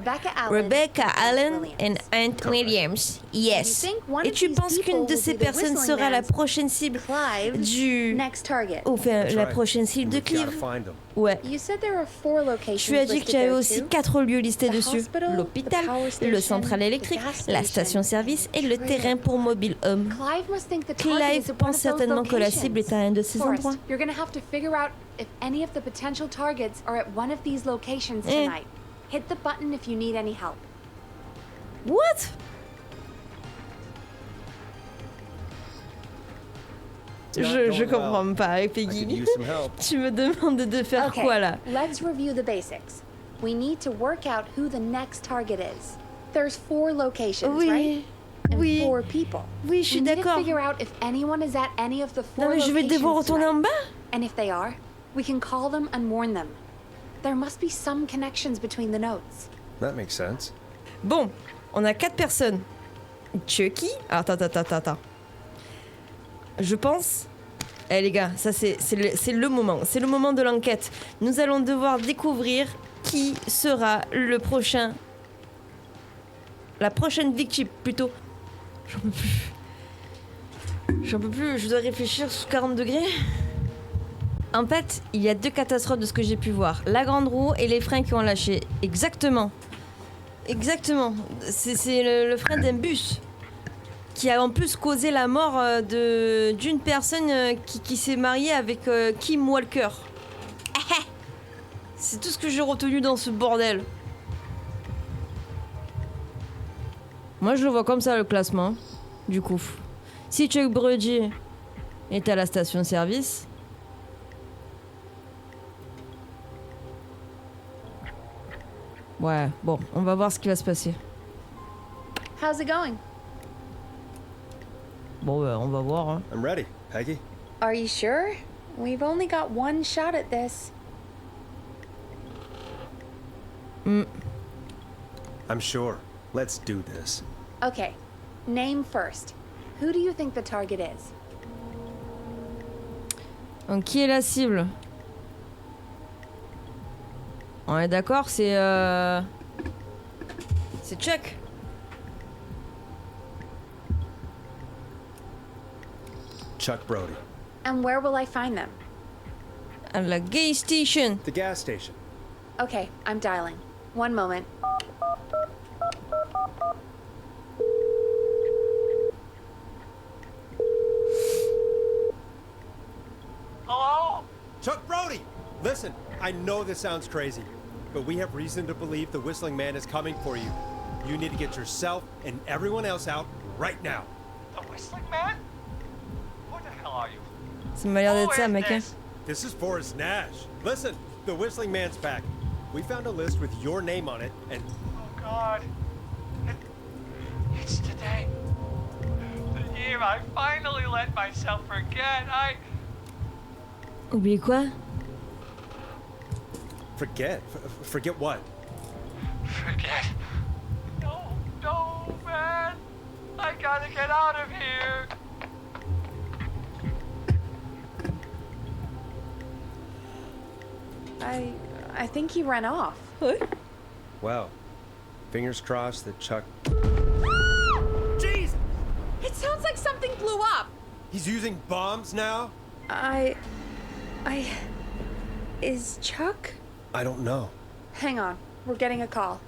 Rebecca Allen et Ant Williams. Yes. Et tu penses qu'une de ces personnes sera la prochaine cible du... Next target. Enfin, That's la right. prochaine cible de We gotta Clive. find them. Ouais. You said there are 4 locations Tu as dit listed qu'il y avait there aussi too? 4 lieux listés The dessus. hospital, L'hôpital, the power le station, central électrique, the gas la station, station-service et le trailer. terrain pour mobile home. Clive must think the target Clive is at one pense of those certainement que la cible est à un de ces Forrest, endroits. you're gonna have to figure out if any of the potential targets are at one of these locations Eh. tonight. Hit the button if you need any help. What? It's not Je going comprends well. pas, I could Peggy. use some help. Tu me demandes de faire Okay, quoi là? let's review the basics. We need to work out who the next target is. There's 4 locations, right? Oui, And oui, 4 people. oui, je suis We need to d'accord. figure out if anyone is at any of the 4 Non mais je vais devoir locations retourner en tonight. bas? And if they are, we can call them and warn them. There must be some connections between the notes. That makes sense. Bon, on a 4 personnes. Chucky. Attends. Je pense. Eh les gars, ça c'est le moment. C'est le moment de l'enquête. Nous allons devoir découvrir qui sera le prochain. La prochaine victime, plutôt. J'en peux plus, je dois réfléchir sous 40 degrés. En fait, il y a 2 catastrophes de ce que j'ai pu voir. La grande roue et les freins qui ont lâché. Exactement. C'est le frein d'un bus qui a en plus causé la mort d'une personne qui s'est mariée avec Kim Walker. C'est tout ce que j'ai retenu dans ce bordel. Moi, je le vois comme ça, le classement. Du coup. Si Chuck Brody est à la station-service... Ouais, bon, on va voir ce qui va se passer. How's it going? Bon, bah, on va voir, hein. I'm ready, Peggy. Are you sure? We've only got one shot at this. I'm sure. Let's do this. Okay, name first. Who do you think the target is? Donc, qui est la cible? On est d'accord, c'est Chuck. Chuck Brody. And where will I find them? À la gas station. The gas station. Okay, I'm dialing. One moment. Hello? Chuck Brody! Listen, I know this sounds crazy, but we have reason to believe the Whistling Man is coming for you. You need to get yourself and everyone else out right now. The Whistling Man? Who the hell are you? Ça m'a l'air d'être Who ça, is mec. Hein. this? This is Forrest Nash. Listen, the Whistling Man's back. We found a list with your name on it, and Oh God. It's today. The year I finally let myself forget. Oubliez quoi? forget. Forget what? Forget. No, man. I gotta get out of here. I think he ran off. Well, fingers crossed that Chuck... Jeez! It sounds like something blew up. He's using bombs now? Is Chuck? I don't know. Hang on, we're getting a call.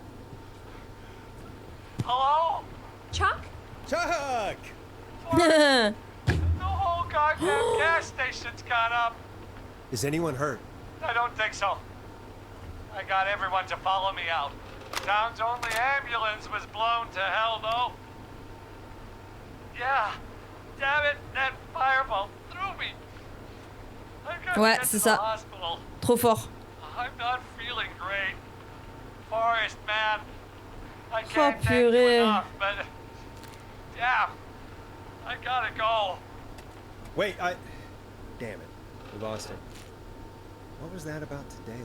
Hello? Chuck? Chuck! The whole goddamn gas station's gone up. Is anyone hurt? I don't think so. I got everyone to follow me out. Town's only ambulance was blown to hell, though. Yeah. Damn it, that fireball threw me. I gotta Ouais, get c'est to the ça. hospital. Trop fort. I'm not feeling great. Forrest, man. I can't thank you purée. enough, but... Yeah. I gotta go. Wait, Damn it. We lost him. What was that about today?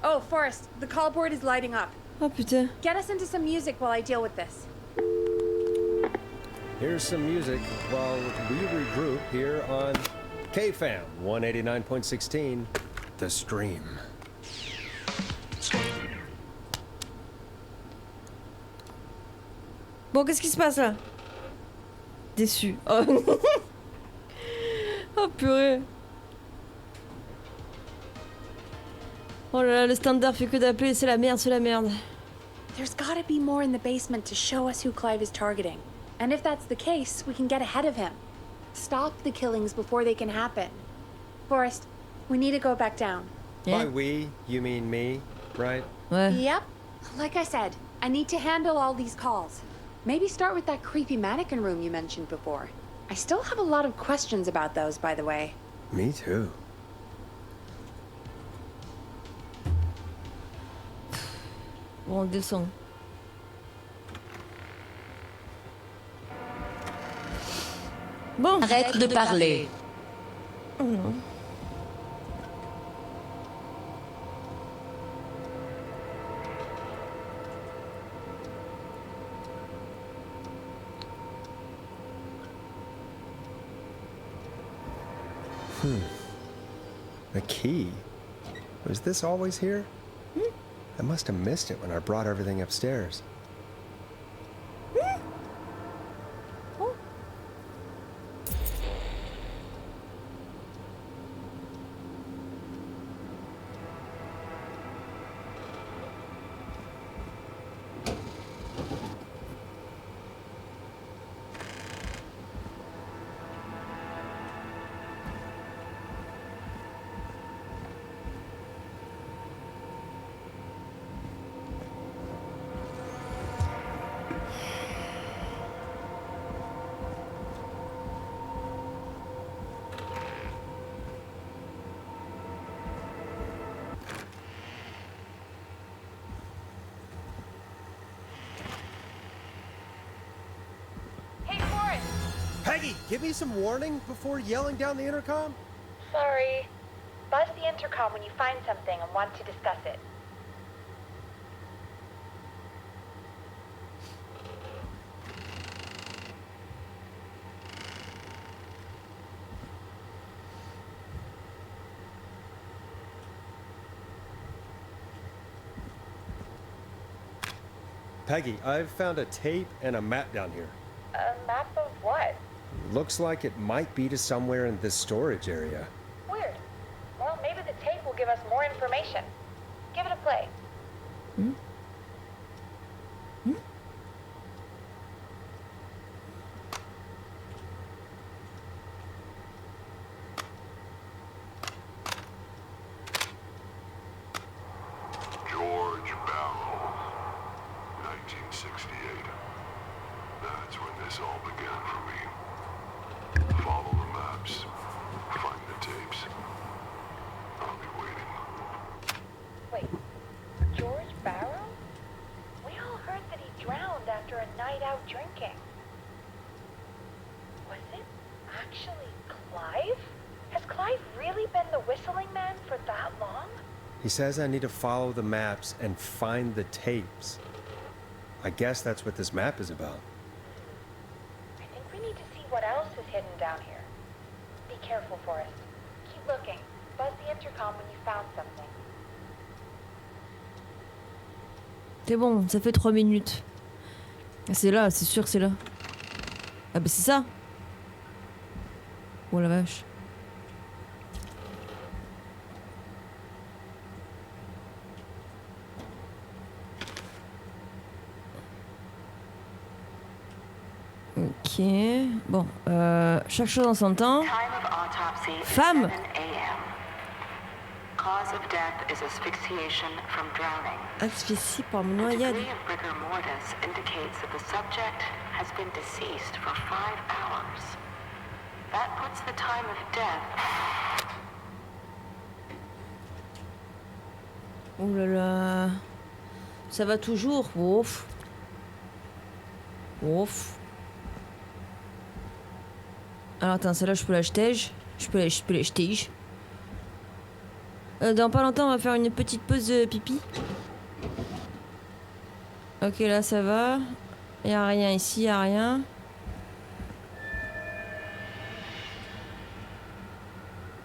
Oh, Forrest, the call board is lighting up. Oh putain. Get us into some music while I deal with this. Here's some music while we regroup here on KFAM 189.16, The Stream. Bon, qu'est-ce qui se passe là? Déçu. Oh, oh purée. Oh là là, le standard fait que d'appeler, c'est la merde, c'est la merde. There's gotta be more in the basement to show us who Clive is targeting. And if that's the case, we can get ahead of him. Stop the killings before they can happen. Forrest, we need to go back down. Yeah. By we, you mean me, right? Ouais. Yep. Like I said, I need to handle all these calls. Maybe start with that creepy mannequin room you mentioned before. I still have a lot of questions about those, by the way. Me too. Bon, on descend. Bon. Arrête de parler. Oh non. The key? Was this always here? I must have missed it when I brought everything upstairs. Peggy, give me some warning before yelling down the intercom. Sorry. Buzz the intercom when you find something and want to discuss it. Peggy, I've found a tape and a map down here. A map of what? Looks like it might be to somewhere in this storage area. Weird. Well, maybe the tape will give us more information. Give it a play. Hmm? Hmm? George Barrow, 1968. That's when this all began for me. Follow the maps, find the tapes. I'll be waiting. Wait, George Barrow? We all heard that he drowned after a night out drinking. Was it actually Clive? Has Clive really been the Whistling Man for that long? He says I need to follow the maps and find the tapes. I guess that's what this map is about. I think we need to see what else is hidden down here. Be careful, Forrest. Keep looking. Buzz the intercom when you found something. C'est bon, ça fait 3 minutes. C'est là, c'est sûr que c'est là. Ah bah c'est ça. Oh la vache. Ok, bon, chaque chose en son temps. Femme. Cause of death is asphyxiation from drowning. Asphyxie par The noyade. degree of rigor mortis indicates that the subject has been deceased for 5 hours. That puts the time of death. Oh là là. Ça va toujours. Ouf. Ouf. Alors attends, celle-là je peux l'acheter. Je peux l'acheter. Dans pas longtemps on va faire une petite pause pipi. Ok là ça va. Y'a rien ici, y'a rien.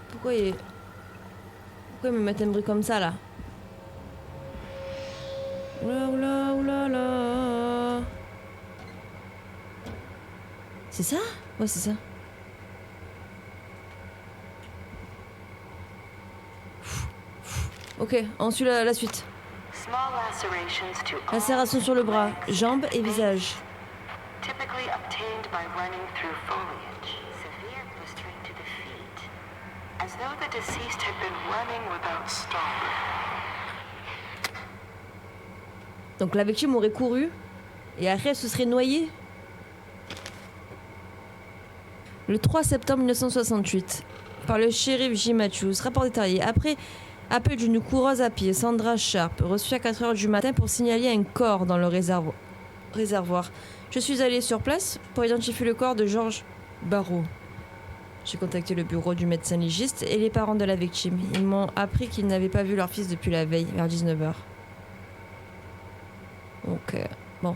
Pourquoi ils me mettent un bruit comme ça là? Oula oula oula là. C'est ça? Ouais c'est ça. Ok, ensuite la suite. Small lacerations to all Lacération sur le bras, jambes et visage. typically obtained by running through foliage. Severe blistering to the feet, as though the deceased had been running without stopping. Donc la victime aurait couru et après elle se serait noyée. Le 3 septembre 1968, par le shérif J. Matthews, rapport détaillé. Après appel d'une coureuse à pied, Sandra Sharp, reçue à 4h du matin pour signaler un corps dans le réservoir. Je suis allée sur place pour identifier le corps de George Barrow. J'ai contacté le bureau du médecin légiste et les parents de la victime. Ils m'ont appris qu'ils n'avaient pas vu leur fils depuis la veille, vers 19h. Ok, bon,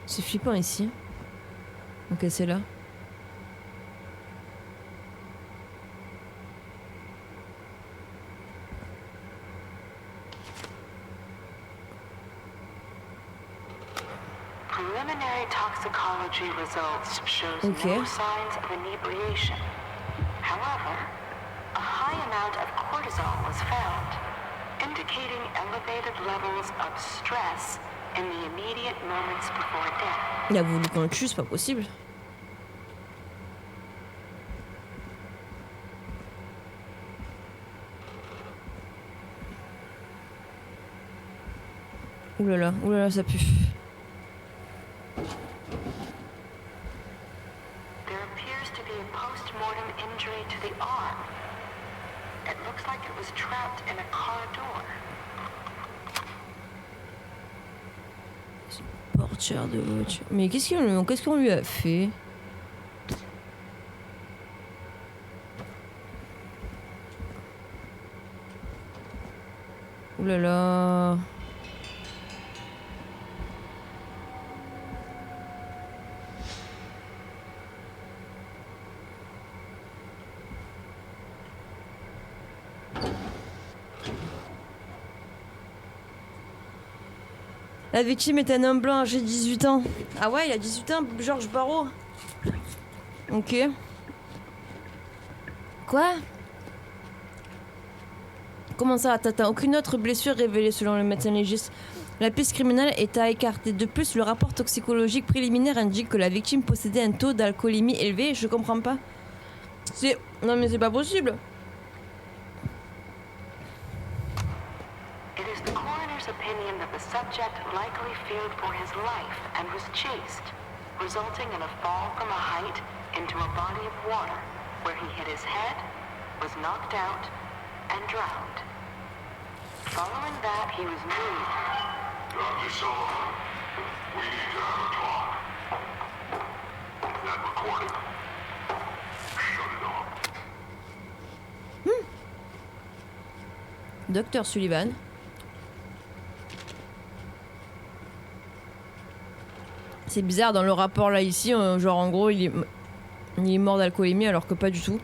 c'est flippant ici. Ok, c'est là. Preliminary toxicology results shows Okay. no signs of inebriation. However, a high amount of cortisol was found, indicating elevated levels of stress in the immediate moments before death. Il a voulu qu'on le tue, c'est pas possible. Oulala, oulala, ça pue. There appears to be a post-mortem injury to the arm. It looks was trapped in a car door. Portière de voiture. Mais qu'est-ce qu'on lui a fait? Ouh là là. La victime est un homme blanc âgé de 18 ans. Ah ouais, il a 18 ans, George Barrow. Ok. Quoi? Comment ça, Tata? Aucune autre blessure révélée selon le médecin légiste. La piste criminelle est à écarter. De plus, le rapport toxicologique préliminaire indique que la victime possédait un taux d'alcoolémie élevé. Je comprends pas. Non mais c'est pas possible. It is the coroner's opinion that the subject likely feared for his life and was chased, resulting in a fall from a height into a body of water, where he hit his head, was knocked out, and drowned. Following that, he was moved. Dr. Sullivan, we need to have a talk. That recording. Shut it off. Docteur Sullivan. C'est bizarre dans le rapport là ici, genre en gros il est mort d'alcoolémie alors que pas du tout.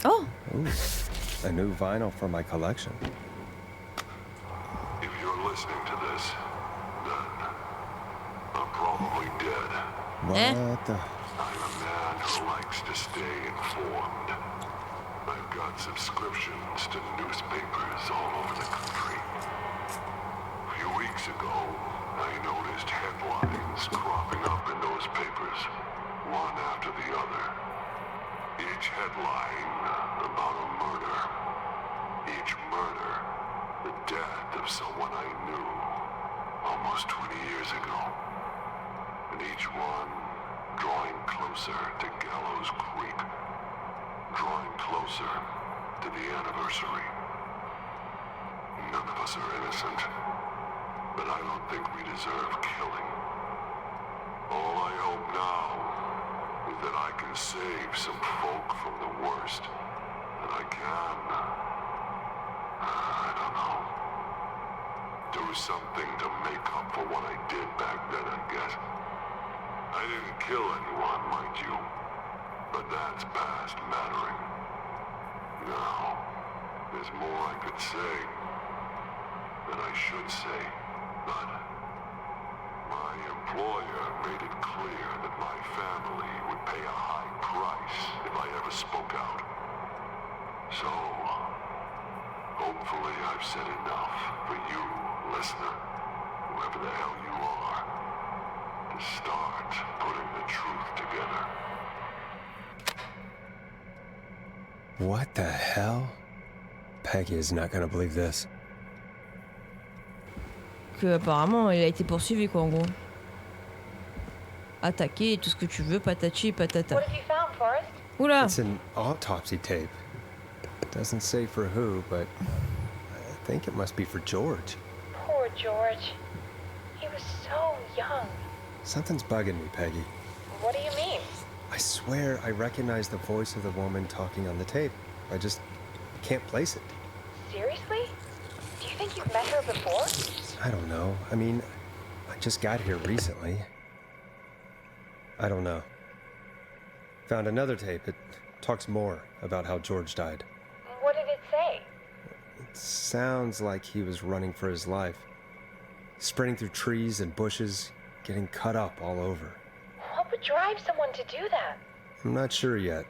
Oh! Ooh, a new vinyl for my collection. If you're listening to this, then I'm probably dead. What the? I'm a man who likes to stay informed. I've got subscriptions to newspapers all over the country. A few weeks ago, I noticed headlines cropping up in those papers, one after the other. Each headline about a murder. Each murder, the death of someone I knew almost 20 years ago. And each one drawing closer to Gallows Creek. Drawing closer to the anniversary. None of us are innocent, but I don't think we deserve killing. All I hope now is that I can save some folk from the worst. That I can. I don't know. Do something to make up for what I did back then, I guess. I didn't kill anyone, mind you. But that's past mattering. Now, there's more I could say. That I should say. But my employer made it clear that my family would pay a high price if I ever spoke out. So, hopefully I've said enough for you, listener, whoever the hell you are, to start putting the truth together. What the hell? Peggy is not gonna believe this. Que apparemment il a été poursuivi quoi en gros. Attaqué, tout ce que tu veux, patati patata. What have you found, Forrest? Oula! It's an autopsy tape. Doesn't say for who, but I think it must be for George. Poor George. He was so young. Something's bugging me, Peggy. What do you mean? I swear I recognize the voice of the woman talking on the tape. I just can't place it. Seriously? Do you think you've met her before? I don't know. I mean, I just got here recently. I don't know. Found another tape. It talks more about how George died. What did it say? It sounds like he was running for his life. Sprinting through trees and bushes, getting cut up all over. What would drive someone to do that? I'm not sure yet.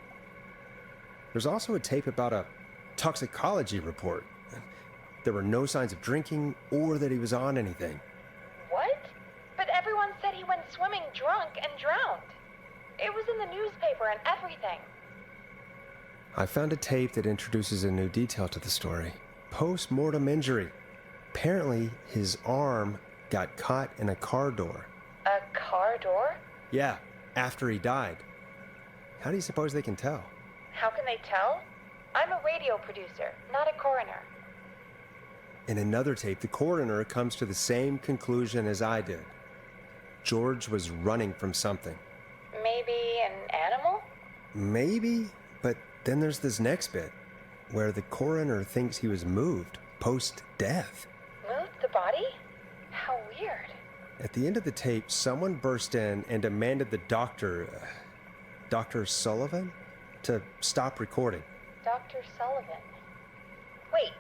There's also a tape about a toxicology report. There were no signs of drinking or that he was on anything. What? But everyone said he went swimming drunk and drowned. It was in the newspaper and everything. I found a tape that introduces a new detail to the story. Post-mortem injury. Apparently, his arm got caught in a car door. A car door? Yeah, after he died. How do you suppose they can tell? How can they tell? I'm a radio producer, not a coroner. In another tape, the coroner comes to the same conclusion as I did. George was running from something. Maybe an animal? Maybe, but then there's this next bit, where the coroner thinks he was moved post-death. Moved the body? How weird. At the end of the tape, someone burst in and demanded the doctor, Dr. Sullivan, to stop recording. Dr. Sullivan. Wait,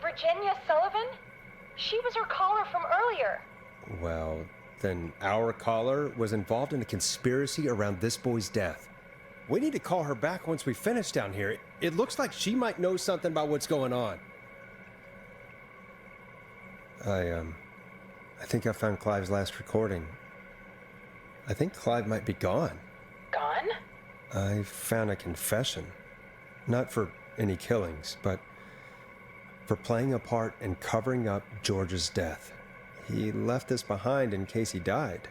Virginia Sullivan? She was her caller from earlier. Well, then our caller was involved in a conspiracy around this boy's death. We need to call her back once we finish down here. It looks like she might know something about what's going on. I think I found Clive's last recording. I think Clive might be gone. Gone? I found a confession. Not for any killings, but for playing a part in covering up George's death. He left this behind in case he died.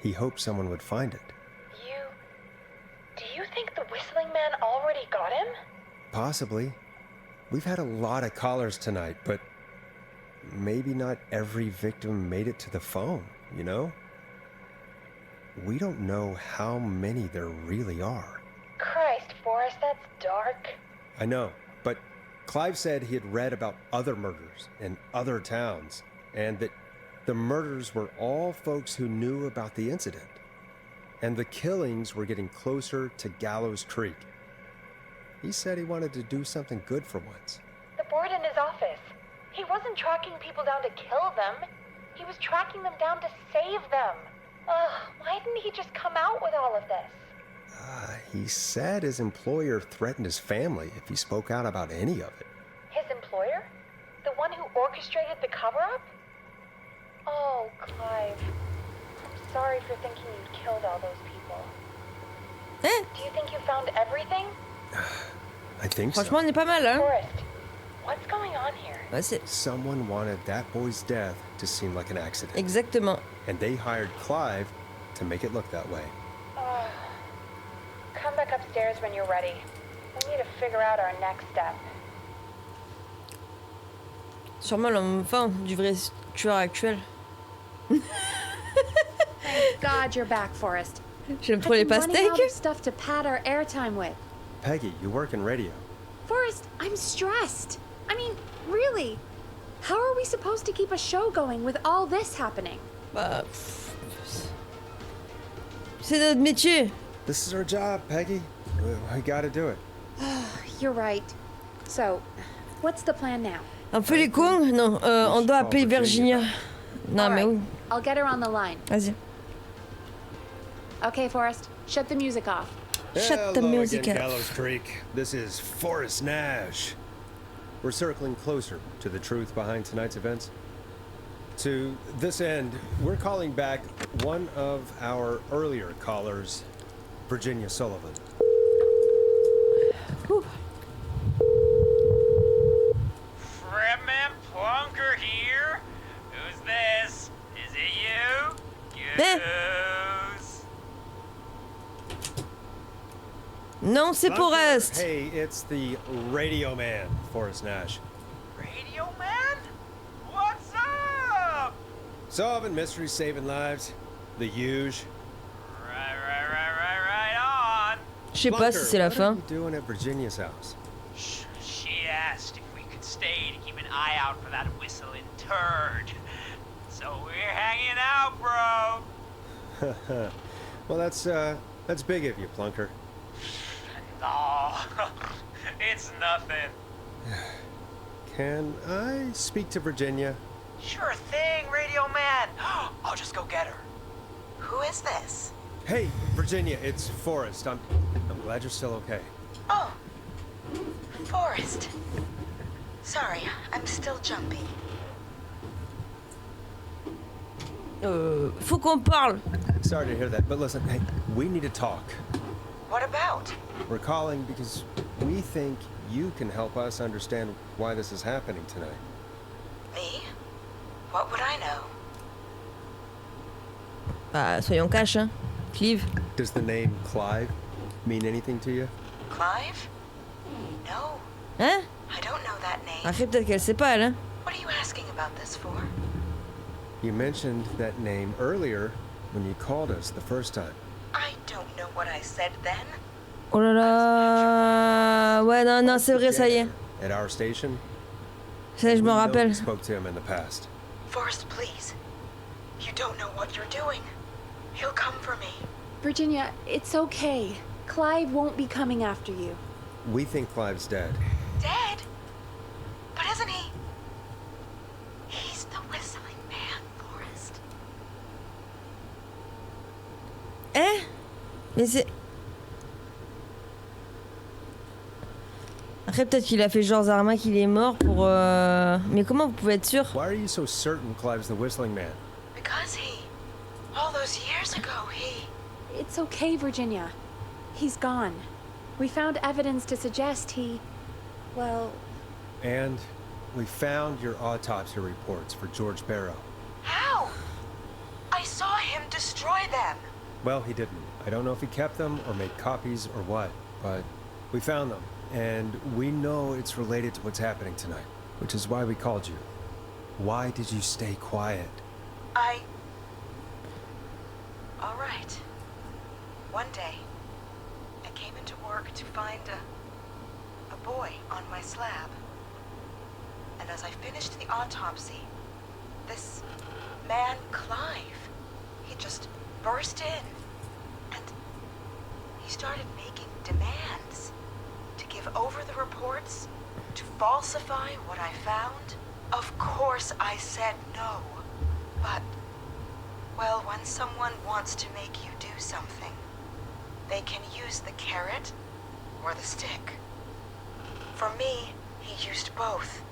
He hoped someone would find it. Do you think the Whistling Man already got him? Possibly. We've had a lot of callers tonight, but maybe not every victim made it to the phone, you know? We don't know how many there really are. Christ, Forrest, that's dark. I know, but Clive said he had read about other murders in other towns, and that the murders were all folks who knew about the incident. And the killings were getting closer to Gallows Creek. He said he wanted to do something good for once. The board in his office. He wasn't tracking people down to kill them. He was tracking them down to save them. Why didn't he just come out with all of this? He said his employer threatened his family if he spoke out about any of it. His employer? The one who orchestrated the cover-up? Oh, Clive. I'm sorry for thinking you'd killed all those people. Do you think you found everything? I think so. Franchement, on est pas mal, hein? Forrest, what's going on here? Bah, c'est... Someone wanted that boy's death to seem like an accident. Exactement. And they hired Clive to make it look that way. Come back upstairs when you're ready. We need to figure out our next step. Sûrement l'enfant du vrai tueur actuel. Thank God you're back, Forrest. J'aime trop les I've been running out of pastèques. stuff to pad our airtime with. Peggy, you work in radio. Forrest, I'm stressed. I mean, really. How are we supposed to keep a show going with all this happening? Bah, c'est notre métier. This is our job, Peggy. We gotta do it. You're right. So, what's the plan now? Un peu les cons? Non, on doit appeler Virginia. Non, All mais right, oui. I'll get her on the line. Vas-y. Okay, Forrest, shut the music off. Shut the Hello music again, off. Gallows Creek. This is Forrest Nash. We're circling closer to the truth behind tonight's events. To this end, we're calling back one of our earlier callers, Virginia Sullivan. Whew. Fredman Plunker here. Who's this? Is it you? Eh. Goose. Non, c'est Forrest. Hey, it's the Radio Man, Forrest Nash. Radio Man? What's up? Solving mysteries, saving lives. The huge. Right on. Je sais pas si c'est la What are fin. you doing at Virginia's house? She asked if we could stay to keep an eye out for that whistling turd. So we're hanging out, bro. Well, that's big of you, Plunker. No, it's nothing. Can I speak to Virginia? Sure thing, Radio Man. I'll just go get her. Who is this? Hey, Virginia, it's Forrest. I'm glad you're still okay. Oh, Forrest. Sorry, I'm still jumpy. Faut qu'on parle. Sorry to hear that, but listen, hey, we need to talk. What about? We're calling because we think you can help us understand why this is happening tonight. Me? What would I know? Bah, soyons cash, hein. Clive. Does the name Clive mean anything to you? Clive? No, Hein? I don't know that name. Après, peut-être qu'elle sait pas, elle, hein? What are you asking about this for? You mentioned that name earlier when you called us the first time. I don't know what I said then. Oh là là. Ouais, non, c'est vrai, ça y est. At our station. Ça y est, je me We know rappelle. you spoke to him in the past. Forrest, please. You don't know what you're doing. He'll come for me. Virginia, it's okay. Clive won't be coming after you. We think Clive's dead. Dead? But isn't he? He's the whistling man, Forrest. Hein? Mais c'est... Après, peut-être qu'il a fait genre Zarma qu'il est mort pour... Mais comment vous pouvez être sûr? Why are you so certain Clive's the Whistling Man? Because he... All those years ago, he... It's okay, Virginia. He's gone. We found evidence to suggest he... Well... And we found your autopsy reports for George Barrow. How? I saw him destroy them. Well, he didn't. I don't know if he kept them or made copies or what, but we found them. And we know it's related to what's happening tonight, which is why we called you. Why did you stay quiet? All right. One day, I came into work to find a boy on my slab. And as I finished the autopsy, this man, Clive, he just burst in. And he started making demands to give over the reports, to falsify what I found. Of course I said no. But, well, when someone wants to make you do something, they can use the carrot or the stick. For me, he used both.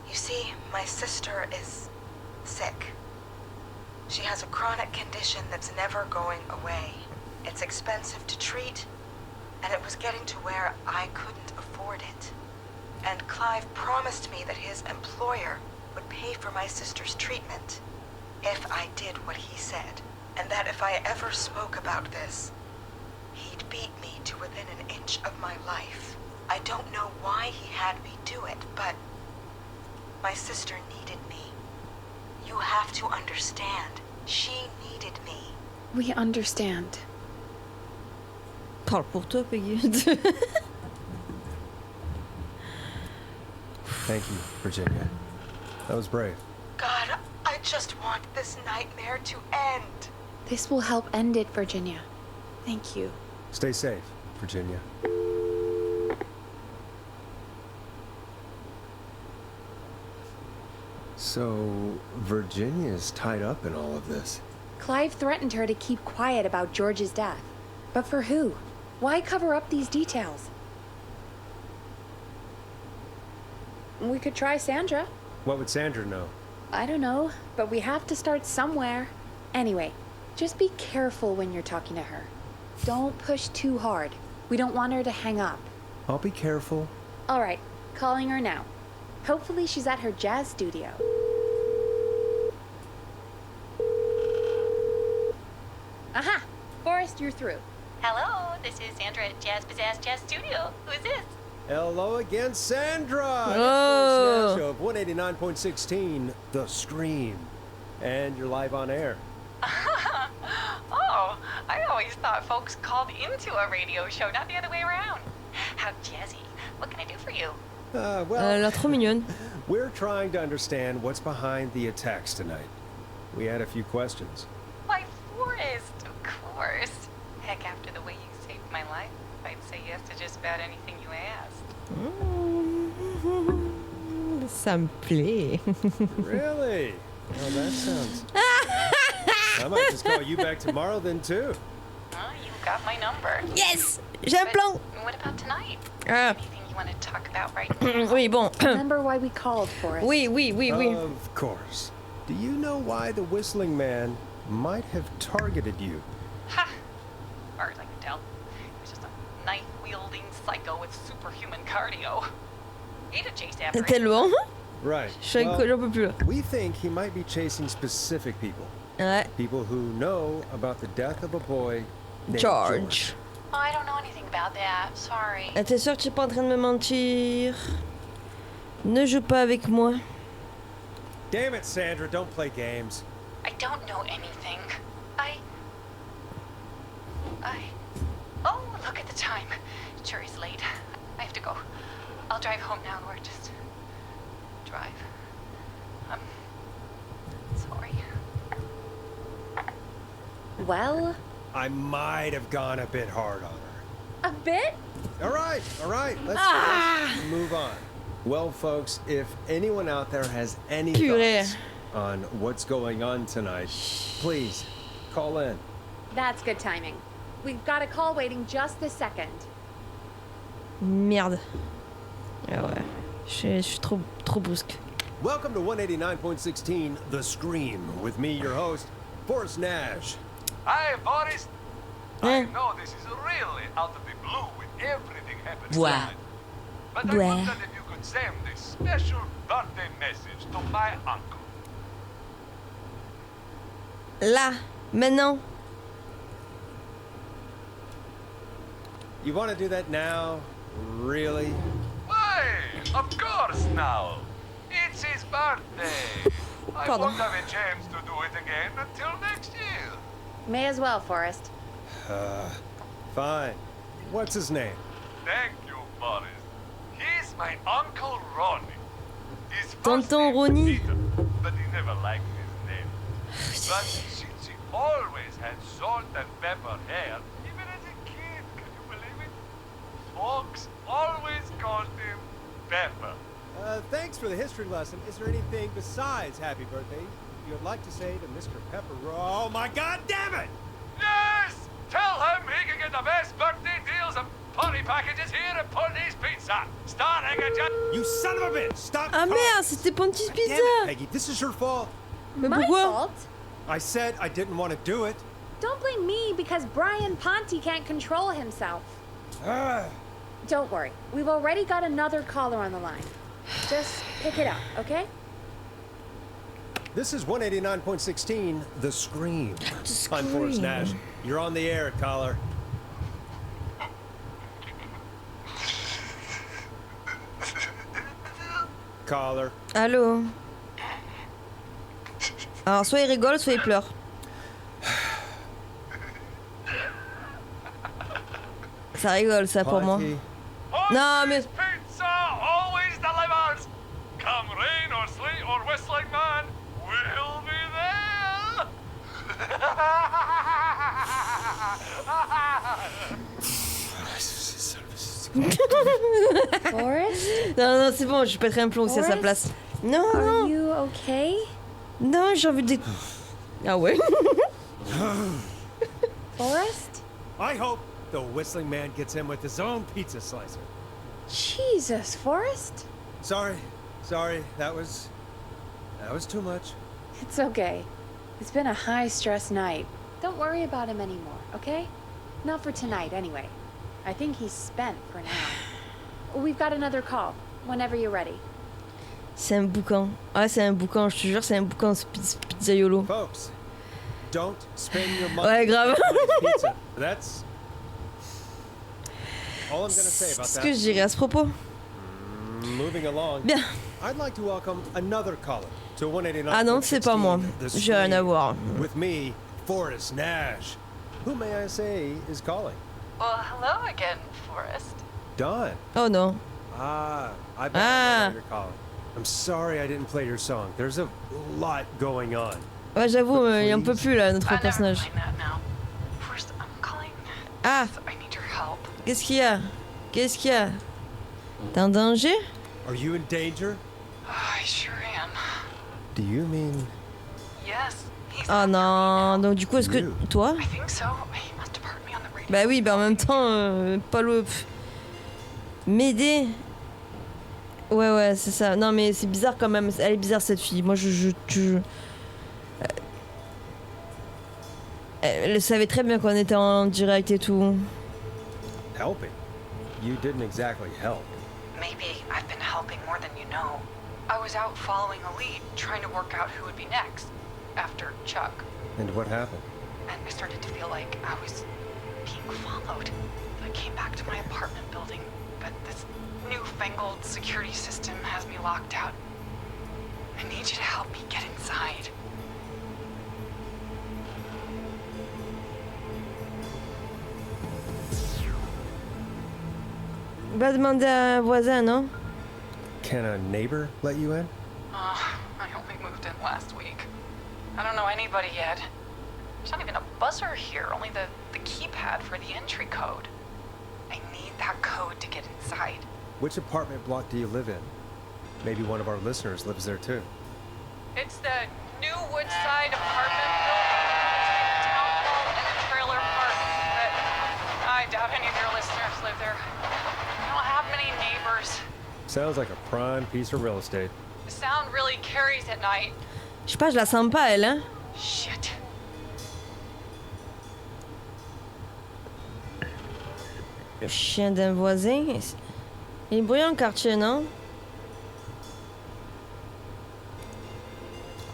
You see, my sister is sick. She has a chronic condition that's never going away. It's expensive to treat, and it was getting to where I couldn't afford it. And Clive promised me that his employer would pay for my sister's treatment if I did what he said, and that if I ever spoke about this, he'd beat me to within an inch of my life. I don't know why he had me do it, but my sister needed me. You have to understand. She needed me. We understand. Parle pour toi, Peggy. Thank you, Virginia. That was brave. God, I just want this nightmare to end. This will help end it, Virginia. Thank you. Stay safe, Virginia. So, Virginia's tied up in all of this. Clive threatened her to keep quiet about George's death. But for who? Why cover up these details? We could try Sandra. What would Sandra know? I don't know, but we have to start somewhere. Anyway, just be careful when you're talking to her. Don't push too hard. We don't want her to hang up. I'll be careful. All right, calling her now. Hopefully she's at her jazz studio. Aha! Forrest, you're through. Hello, this is Sandra at Jazz Pizzazz Jazz Studio. Who is this? Hello again, Sandra! Oh. It's the Snatch of 189.16, The Scream. And you're live on air. Oh, I always thought folks called into a radio show, not the other way around. How jazzy. What can I do for you? Well, Elle a l'air trop mignonne. we're trying to understand what's behind the attacks tonight. We had a few questions. Why, Forrest, of course. Heck, after the way you saved my life, I'd say yes to just about anything you asked. Ça me plaît. Really? Oh, that sounds... I might just call you back tomorrow then, too. Oh, you got my number. Yes! J'ai un plan! What about tonight? Ah. Anything you want to talk about right now? Oui, bon. Remember why we called, Forrest? Oui. Of course. Do you know why the Whistling Man might have targeted you? Ha! As far as I can tell, he was just a knife-wielding psycho with superhuman cardio. He'd have chased after it. Tellement. Right. J'en peux plus là. We think he might be chasing specific people. Ouais. People who know about the death of a boy named George. Oh, I don't know anything about that. Sorry. Ah, t'es sûr que tu es pas en train de me mentir? Ne joue pas avec moi. Damn it, Sandra, don't play games. I don't know anything. Oh, look at the time. Jury's late. I have to go. I'll drive home now or just drive. Sorry. Well, I might have gone a bit hard on her. a bit? All right, let's move on. Well, folks, if anyone out there has any Purée. thoughts on what's going on tonight, please call in. That's good timing. We've got a call waiting just this second. Merde. Ah ouais. Je suis trop brusque. Welcome to 189.16 The Scream with me, your host, Forrest Nash. Hi, Boris. I Eh. know this is really out of the blue with everything happening Blah. tonight. But I Blah. wondered if you could send this special birthday message to my uncle. Là, maintenant. You want to do that now? Really? Why? Of course now. It's his birthday. I Pardon. won't have a chance to do it again until next year. May as well, Forrest. Fine. What's his name? Thank you, Boris. He's my Uncle Ronnie. His first Tonton name Ronnie. Peter, but he never liked his name. But since he always had salt and pepper hair, even as a kid, can you believe it? Folks always called him Pepper. Thanks for the history lesson. Is there anything besides happy birthday you would like to say to Mr. Pepper? Oh my god damn it! Yes! Tell him he can get the best birthday deals and party packages here at Ponty's Pizza. Starting at just... You son of a bitch! Stop! Ah calling. merde, c'était Ponty's Damn Pizza. it, Peggy, this is your fault. Mais My pourquoi? fault? I said I didn't want to do it. Don't blame me because Brian Ponty can't control himself. Ah. Don't worry. We've already got another caller on the line. Just pick it up, okay? This is 189.16 The Scream. I'm Forrest Scream. Nash. You're on the air, caller. Caller. Allô. Alors, soit il rigole, soit il pleure. Ça rigole, ça, pour moi. Ponty. Non, mais... Pizza always delivers. Come rain or sleet or whistling man, we'll be there. Forrest? Non, c'est bon, je pèterai un plomb aussi à sa place. Non, Are non. you okay? Non, j'ai envie de... Ah ouais. Forrest? I hope the Whistling Man gets in with his own pizza slicer. Jesus, Forrest? Sorry, that was too much. It's okay. It's been a high-stress night. Don't worry about him anymore, okay? Not for tonight, anyway. I think he's spent for now. We've got another call, whenever you're ready. C'est un boucan. Ah, c'est un boucan, je te jure, c'est un boucan, ce pizzaiolo. Folks, don't spend your money Ouais, grave. on his pizza. That's all I'm gonna say about Ce that. que je dirais à ce propos. Moving along. Bien. I'd like to welcome another caller to 189. Ah non, c'est pas moi. J'ai rien à voir. With me, Forrest Nash. Who may I say is calling? Well, hello again, Forrest. Don. Oh non. I bet I know you're calling. I'm sorry I didn't play your song. There's a lot going on. Ouais, j'avoue, il en peut plus là, notre Never personnage. mind that now. First, I'm calling. Ah, I need your help. qu'est-ce qu'il y a? Qu'est-ce qu'il y a? T'es en danger? Are you in danger? I sure am. Do you mean? Yes, he's Ah non, donc du coup, est-ce que... Rude. Toi? I think so. He must have heard me on the radio. Bah oui, bah en même temps, pas le... M'aider? Ouais, c'est ça. Non, mais c'est bizarre quand même. Elle est bizarre, cette fille. Moi, Elle savait très bien qu'on était en direct et tout. Helping? You didn't exactly help. Maybe I've been helping more than you know. I was out following a lead, trying to work out who would be next, after Chuck. And what happened? And I started to feel like I was being followed. I came back to my apartment building, but this newfangled security system has me locked out. I need you to help me get inside. Va demander à un voisin, non? Can a neighbor let you in? I only moved in last week. I don't know anybody yet. There's not even a buzzer here, only the keypad for the entry code. I need that code to get inside. Which apartment block do you live in? Maybe one of our listeners lives there too. It's the New Woodside apartment building between the town hall and the trailer park. But I doubt any of your listeners live there. I don't have many neighbors. Sounds like a prime piece of real estate. The sound really carries at night. Je sais pas, je la sens pas, elle, hein? Shit. Le chien d'un voisin. Il est bruyant le quartier, non?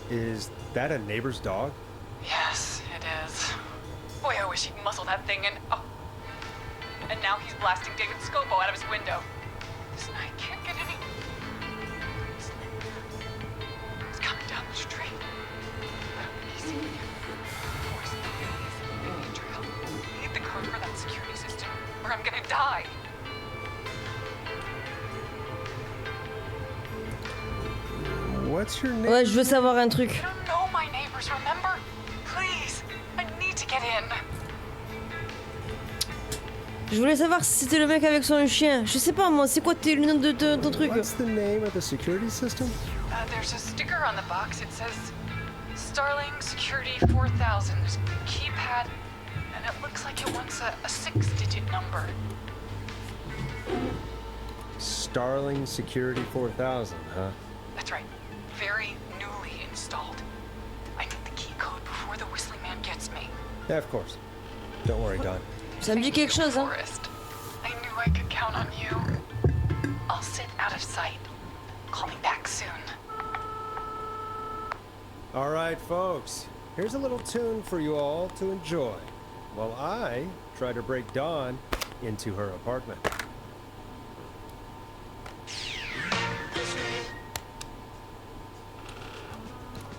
Is that a neighbor's dog? Yes, it is. Boy, I wish he'd muzzle that thing and... Oh. And now he's blasting David Scopo out of his window. Listen, I can't get any... Listen. He's coming down the street. He's in here. Boys, please, I need your help. I need the code for that security system, or I'm gonna die. What's your name? Ouais, je veux savoir un truc. You don't know my neighbors, remember? Please, I need to get in. Je voulais savoir si c'était le mec avec son chien. Je sais pas, moi, c'est quoi le nom de ton truc? What's the name of the security system? There's a sticker on the box. It says Starling Security 4000. There's a keypad, and it looks like it wants a 6-digit number. Starling Security 4000, huh? That's right. Very newly installed. I need the key code before the Whistling Man gets me. Yeah, of course. Don't worry, Don. Ça me dit quelque chose, hein? Forrest, I knew I could count on you. I'll sit out of sight. Call me back soon. All right, folks. Here's a little tune for you all to enjoy while I try to break Dawn into her apartment.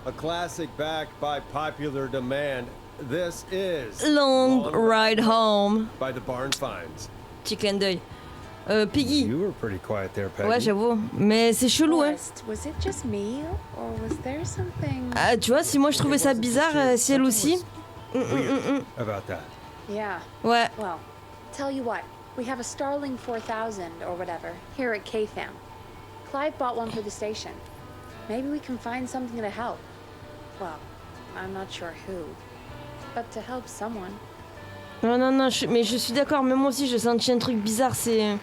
A classic backed by popular demand. This is Long Ride Home by the Barn Finds. Petit clin d'œil. Piggy. You were pretty quiet there, Peggy. Ouais, j'avoue. Mais c'est chelou, hein. Was it just me, or was there something? Ah, tu vois, si moi je trouvais ça bizarre, si elle aussi. About that. Yeah. Ouais. Well, tell you what, we have a Starling 4000 or whatever here at KFAM. Clive bought one for the station. Maybe we can find something to help. Well, I'm not sure who, but to help someone. Non, mais je suis d'accord, même moi aussi je senti un truc bizarre, c'est...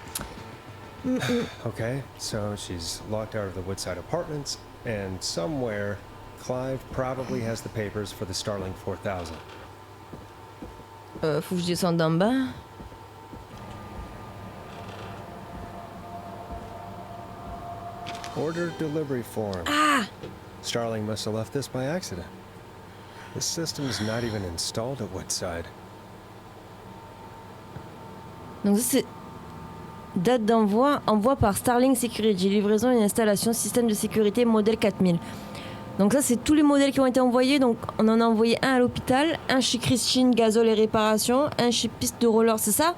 Okay, so she's locked out of the Woodside Apartments, and somewhere, Clive probably has the papers for the Starling 4000. Faut que je descende d'en bas. Order delivery form. Ah! Starling must have left this by accident. The system's not even installed at Woodside. Donc ça c'est date d'envoi, envoi par Starling Security, livraison et installation système de sécurité modèle 4000. Donc ça c'est tous les modèles qui ont été envoyés. Donc on en a envoyé un à l'hôpital, un chez Christine, gazole et réparation, un chez piste de roller, c'est ça?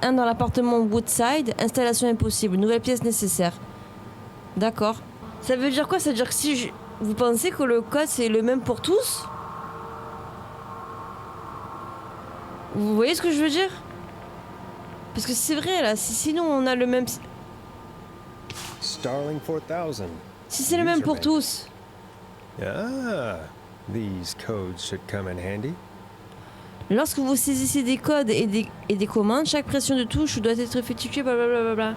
Un dans l'appartement Woodside, installation impossible, nouvelle pièce nécessaire. D'accord. Ça veut dire quoi? Ça veut dire que si vous pensez que le code c'est le même pour tous? Vous voyez ce que je veux dire? Parce que c'est vrai là, sinon on a le même... Starling 4000. Si c'est le même pour tous. Ah, these codes should come in handy. Lorsque vous saisissez des codes et des commandes, chaque pression de touche doit être effectuée, blablabla.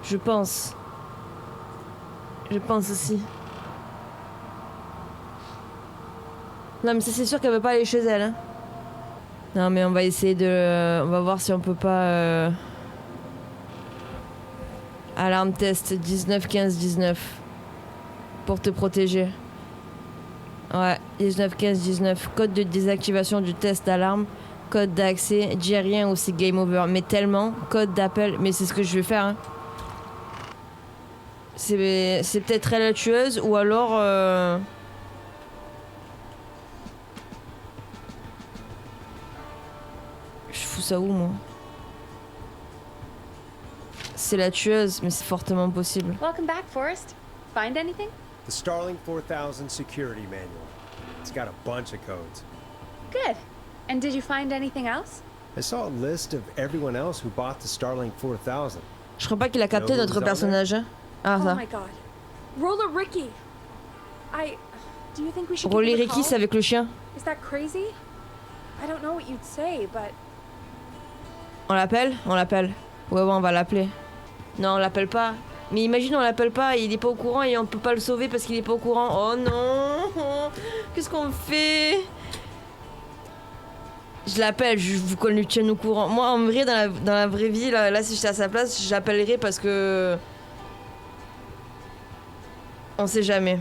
Je pense. Je pense aussi. Non mais ça c'est sûr qu'elle veut pas aller chez elle. Hein. Non mais on va essayer de... On va voir si on peut pas... Alarme test 19 15 19. Pour te protéger. Ouais, 19 15 19. Code de désactivation du test d'alarme Code d'accès, dis rien ou c'est game over. Mais tellement, code d'appel, mais c'est ce que je vais faire. Hein. C'est peut-être elle la tueuse ou alors... Je fous ça où moi? C'est la tueuse, mais c'est fortement possible. Welcome back, Forrest. Find anything? The Starling 4000 security manual. It's got a bunch of codes. Good. And did you find anything else? I saw a list of everyone else who bought the Starling 4000. Je crois pas qu'il a capté notre personnage. Ah Oh ça. my god. Roller Ricky. Do you think we should give Rolly him a Ricky, call? c'est avec le chien. Is that crazy? I don't know what you'd say, but On l'appelle? On l'appelle. Ouais, on va l'appeler. Non, on l'appelle pas. Mais imagine, on l'appelle pas, il est pas au courant et on peut pas le sauver parce qu'il est pas au courant. Oh non! Qu'est-ce qu'on fait? Je l'appelle, je veux qu'on lui tienne au courant. Moi, en vrai, dans la vraie vie, là, si j'étais à sa place, j'appellerais parce que... On sait jamais.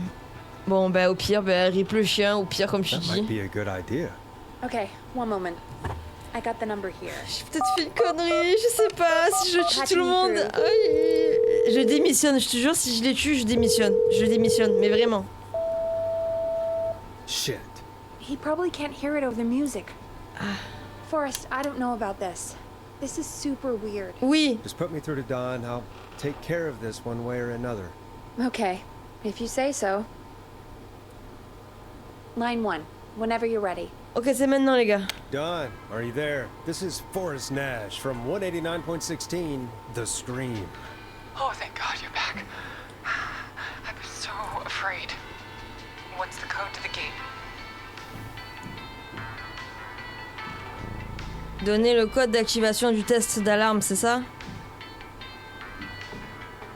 Bon, bah au pire, rip le chien, au pire, comme tu That dis. might be a good idea. okay, one moment. I got the number here. J'ai peut-être fait une connerie, je sais pas, si je tue tout le monde. Aïe. Je démissionne, je te jure, si je les tue, je démissionne. Je démissionne, mais vraiment. Shit. He probably can't hear it over the music. Forrest, I don't know about this. This is super weird. Oui. Just put me through to Don. I'll take care of this one way or another. Okay, if you say so. Line 1, whenever you're ready. Ok, c'est maintenant, les gars. Don, are you there? This is Forrest Nash from 189.16, The Scream. Oh, thank God you're back. I was so afraid. What's the code to the gate? Donner le code d'activation du test d'alarme, c'est ça?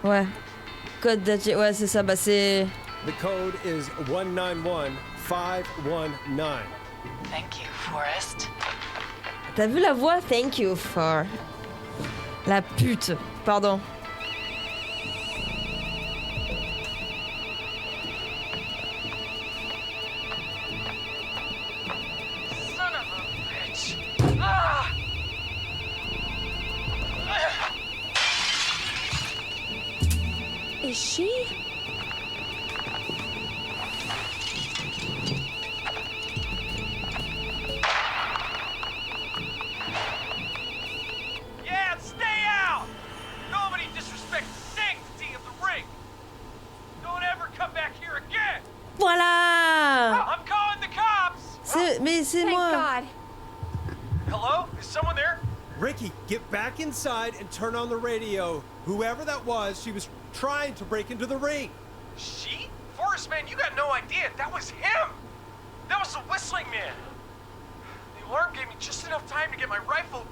Ouais. Code d'activation... Ouais, c'est ça, bah c'est... The code is 191519. Thank you, Forrest. T'as vu la voix? Thank you for... La pute. Pardon. Son of a bitch. Ah! Is she? Yeah, stay out! Nobody disrespects the sanctity of the ring! Don't ever come back here again! Voilà! I'm calling the cops! Mais c'est Thank moi. God. Hello? Is someone there? Ricky, get back inside and turn on the radio. Whoever that was, she was trying to break into the ring. She? Forrest, man, you got no idea. That was him! That was the Whistling Man! The alarm gave me just enough time to get my rifle.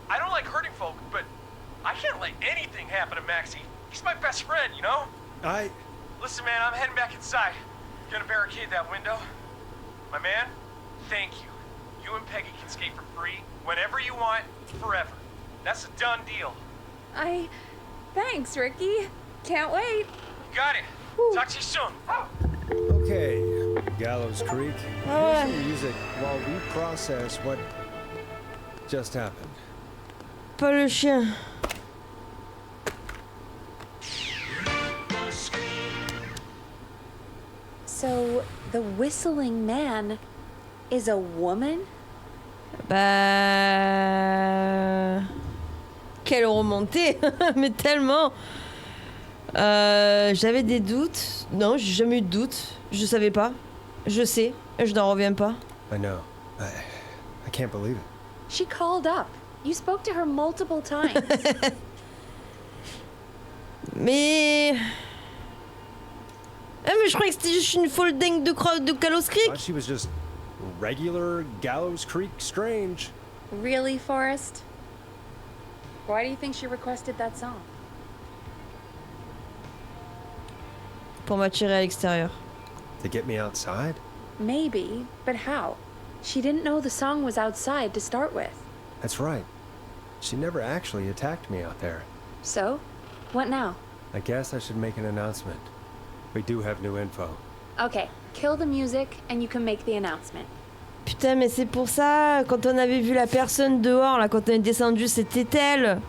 I don't like hurting folk, but I can't let anything happen to Maxie. He's my best friend, you know? Listen, man, I'm heading back inside. Gonna barricade that window. My man, thank you. You and Peggy can skate for free whenever you want, forever. That's a done deal. Thanks, Ricky. Can't wait. Got it. Talk to you soon. Okay, Gallows Creek. Here's some music while we process what just happened. Pas le chien. So, the Whistling Man is a woman? Bah... Quelle remontée. Mais tellement. J'avais des doutes. Non, j'ai jamais eu de doute. Je savais pas. Je sais. Je n'en reviens pas. I know. I can't believe it. She called up. You spoke to her multiple times. Mais... Ah, mais je croyais que c'était juste une folle dingue de Gallows Creek. Thought she was just regular Gallows Creek Strange. Really, Forrest? Why do you think she requested that song? Pour m'attirer à l'extérieur. To get me outside? Maybe, but how? She didn't know the song was outside to start with. That's right. She never actually attacked me out there. So, what now? I guess I should make an announcement. We do have new info. Okay, kill the music and you can make the announcement. Putain, mais c'est pour ça, quand on avait vu la personne dehors, là, quand on est descendu, c'était elle.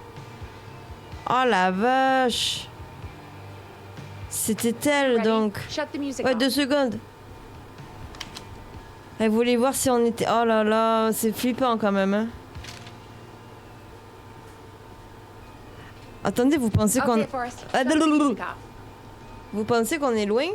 Oh la vache. C'était elle, donc. Ouais, 2 secondes. Elle voulait voir si on était... Oh là là, c'est flippant quand même, hein. Attendez, vous pensez qu'on... Okay, Forrest, shut the music off. Vous pensez qu'on est loin?